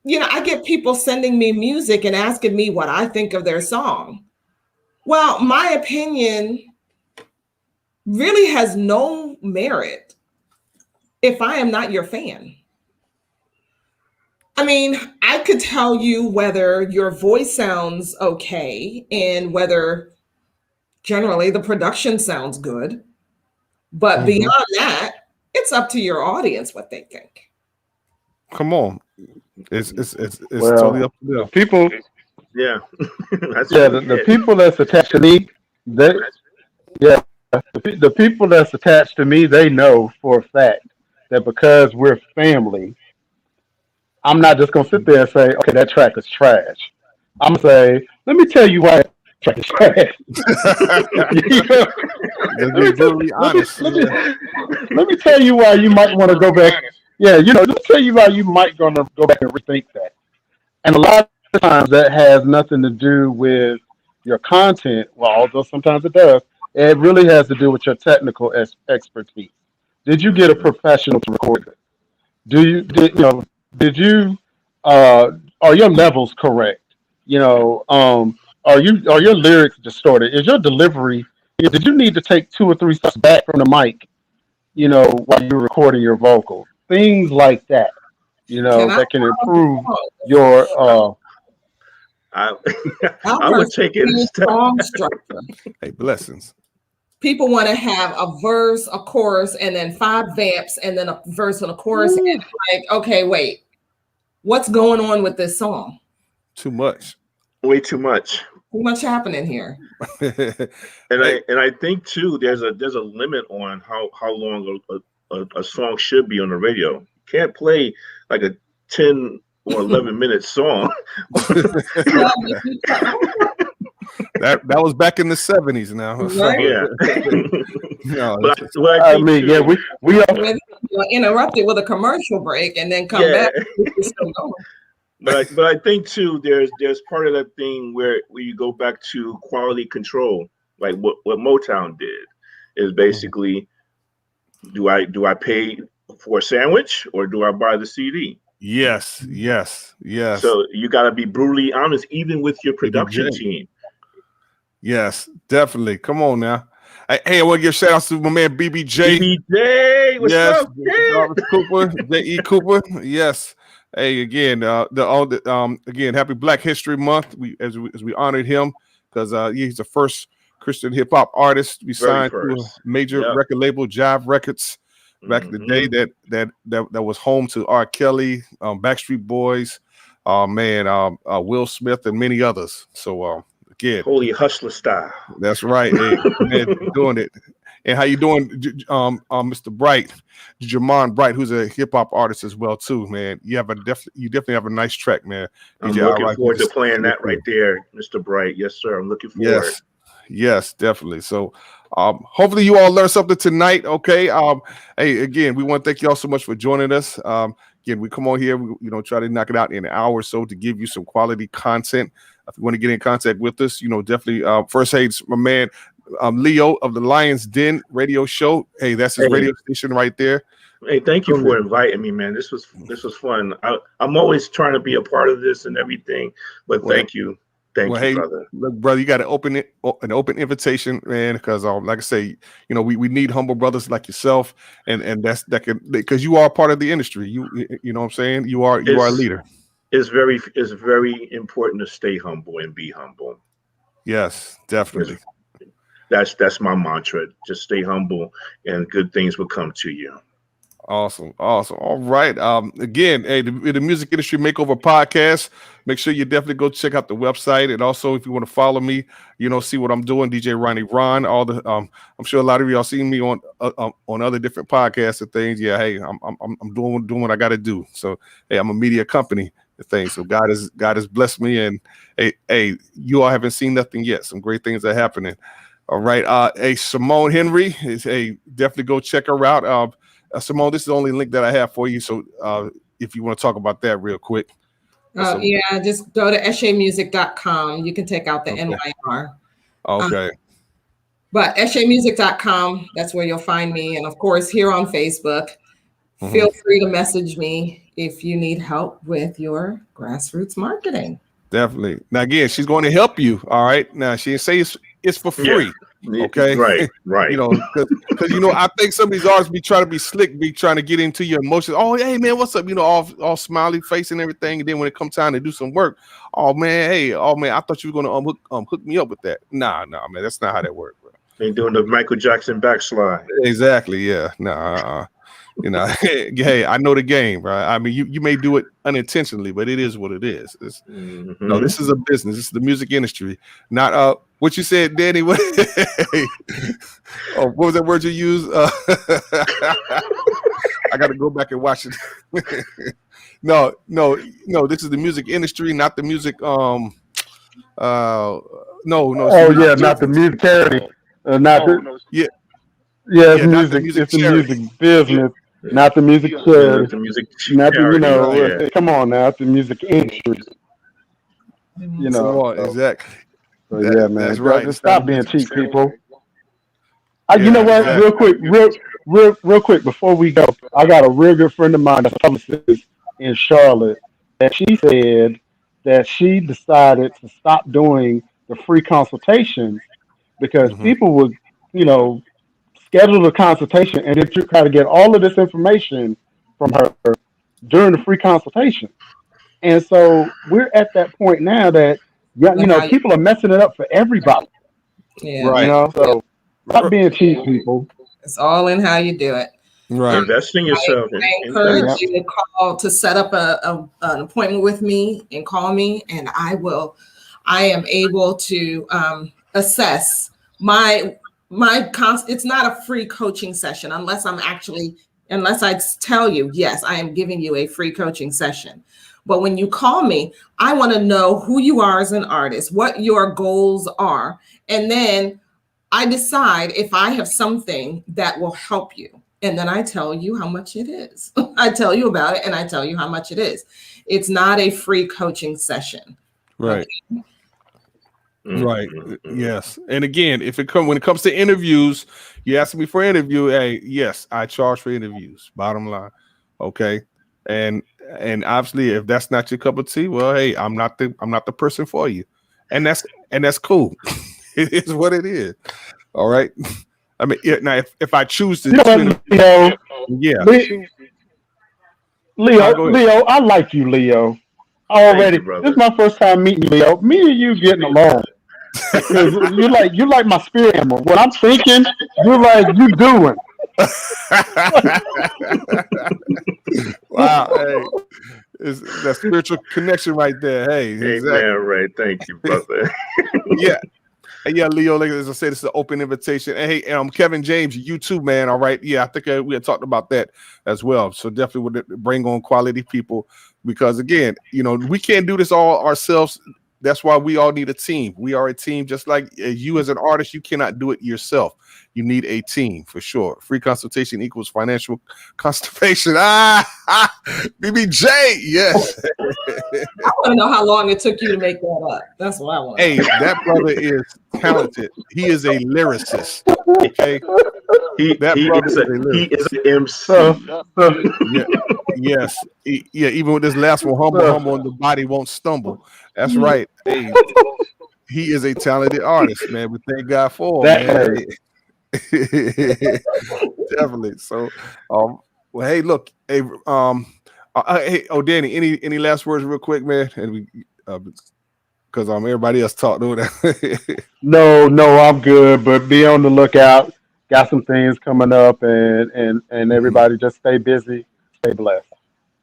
I get people sending me music and asking me what I think of their song. Well, my opinion really has no merit if I am not your fan. I mean, I could tell you whether your voice sounds okay and whether generally the production sounds good. But beyond that, it's up to your audience what they think. Come on. It's Well, totally up to the them. people, Yeah. That's the people that's attached to me, the people that's attached to me, they know for a fact that because we're family, I'm not just gonna sit there and say, okay, that track is trash. I'm gonna say, let me tell you why that track is trash. You know? Just Let be me tell, brutally honest. Yeah. let me tell you why you might want to go back. Yeah, let me tell you why you might gonna go back and rethink that. And a lot of times that has nothing to do with your content. Well, although sometimes it does. It really has to do with your technical expertise. Did you get a professional to record it? Did you are your levels correct? Are your lyrics distorted? Is your delivery? Did you need to take 2 or 3 steps back from the mic? While you're recording your vocals, things like that. Can I That can improve your. I, I've I heard would take it a step. song structure. Hey, blessings. People want to have a verse, a chorus, and then 5 vamps, and then a verse and a chorus. And it's like, okay, wait, what's going on with this song? Too much. Way too much. Too much happening here. And I think too, there's a limit on how long a song should be on the radio. You can't play like a 10 or 11-minute song. that was back in the 70s now. Right. Yeah. No, but I mean, too, yeah, we are. You're interrupted with a commercial break and then come back. It's still going. But I think too, there's part of that thing where you go back to quality control, like what Motown did, is basically, do I pay for a sandwich or do I buy the CD? yes. So you got to be brutally honest, even with your production BBJ. team. Yes, definitely. Come on now. Hey, I want to give shout outs to my man BBJ. BBJ, what's up, Jarvis Cooper, J.E. Cooper. Yes. Hey, again, again, happy Black History Month. As we honored him because he's the first Christian hip hop artist to be signed to a major record label, Jive Records, back in the day that was home to R. Kelly, Backstreet Boys, Will Smith, and many others. So again, holy hustler style. That's right. Hey, man, doing it. And how you doing, Mr. Bright, Jamon Bright, who's a hip hop artist as well too, man. You definitely have a nice track, man. I'm looking forward to playing that right there, Mr. Bright. Yes, sir. I'm looking forward. Yes, definitely. So hopefully you all learned something tonight. Okay. Hey, again, we want to thank you all so much for joining us. Again, we come on here, we try to knock it out in an hour or so to give you some quality content. If you want to get in contact with us, definitely first, hey, it's my man Leo of the Lion's Den radio show. Hey, that's his radio station right there. Hey, thank you for inviting me, man. This was fun. I'm always trying to be a part of this and everything, but thank you. Thank you, brother. Look, brother, you got to open an open invitation, man, because like I say, we need humble brothers like yourself, and because you are part of the industry. You know what I'm saying? You are a leader. It's very important to stay humble and be humble. Yes, definitely. That's my mantra. Just stay humble and good things will come to you. Awesome. All right. Again, hey, the Music Industry Makeover podcast. Make sure you definitely go check out the website, and also if you want to follow me, see what I'm doing, DJ Ronnie Ron. All the I'm sure a lot of y'all seen me on other different podcasts and things. Yeah, hey, I'm doing what I got to do. So hey, I'm a media company and things. So God has blessed me, and hey, you all haven't seen nothing yet. Some great things are happening. All right. Hey, Simone Henry is definitely go check her out. Simone, this is the only link that I have for you. So if you want to talk about that real quick. Yeah, just go to eshemusic.com. You can take out the NYR. Okay. But eshemusic.com, that's where you'll find me. And of course, here on Facebook, feel free to message me if you need help with your grassroots marketing. Definitely. Now, again, she's going to help you. All right. Now, she didn't say it's for free. Yeah. Okay. Right. Because I think some of these artists be trying to be slick, be trying to get into your emotions. Oh, hey man, what's up? All smiley face and everything. And then when it comes time to do some work, I thought you were going to hook me up with that. Nah, man, that's not how that works, bro. They doing the Michael Jackson backslide. Exactly. Yeah. Nah. Hey, I know the game, right? I mean, you may do it unintentionally, but it is what it is. No, this is a business. This is the music industry, not what you said, Danny. What was that word you used? I got to go back and watch it. No. This is the music industry, not the music. No. Not the music charity. It's music. It's the music business. Not the music charity. The music not charity. The, come on now, it's the music industry. Exactly. So yeah, man. That's right. Just stop being cheap, people. Yeah, you know what? exactly. Real quick, before we go, I got a real good friend of mine, that's a publicist in Charlotte, that she said that she decided to stop doing the free consultations because people would, schedule the consultation and then try to get all of this information from her during the free consultation. And so we're at that point now that people are messing it up for everybody. Yeah. Right. So stop being cheap, people. It's all in how you do it. Right. Invest in yourself. I encourage you to set up an appointment with me and call me, and I am able to assess it's not a free coaching session unless I tell you, yes, I am giving you a free coaching session. But when you call me, I want to know who you are as an artist, what your goals are. And then I decide if I have something that will help you. And then I tell you how much it is. I tell you about it and I tell you how much it is. It's not a free coaching session. Right. Okay. Right. Yes. And again, when it comes to interviews, you ask me for an interview. Hey, yes, I charge for interviews. Bottom line. Okay. And obviously, if that's not your cup of tea, well, hey, I'm not the person for you. And that's cool. It is what it is. All right. I mean, now if I choose to, Leo, I like you, Leo. Already, this is my first time meeting you, Leo. Me and you getting along. you like my spirit animal. What I'm thinking, you're like you doing. Wow, hey, it's that spiritual connection right there. Hey, exactly. Man, right. Thank you, brother. Yeah, Leo, like as I said, it's an open invitation. And hey, Kevin James, you too, man. All right. Yeah, I think we had talked about that as well. So definitely would bring on quality people because, again, we can't do this all ourselves. That's why we all need a team. We are a team, just like you as an artist, you cannot do it yourself. You need a team for sure. Free consultation equals financial constipation. BBJ, yes. I want to know how long it took you to make that up. That's what I want. Hey, that brother is talented. He is a lyricist. Okay, he is an MC. Yes. Even with this last one, humble, and the body won't stumble. That's right. Hey, he is a talented artist, man. We thank God for him, man. Definitely. So, well, hey, look, hey, Danny, any last words, real quick, man? And we, because everybody else talked over that. No, I'm good. But be on the lookout. got some things coming up, and everybody just stay busy, stay blessed.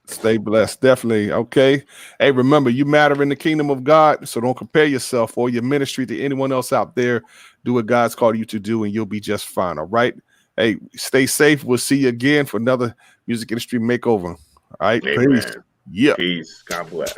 Stay blessed, definitely. Okay. Hey, remember, you matter in the kingdom of God, so don't compare yourself or your ministry to anyone else out there. Do what God's called you to do, and you'll be just fine. All right. Hey, stay safe. We'll see you again for another music industry makeover. All right. Peace. Amen. Yeah. Peace. God bless.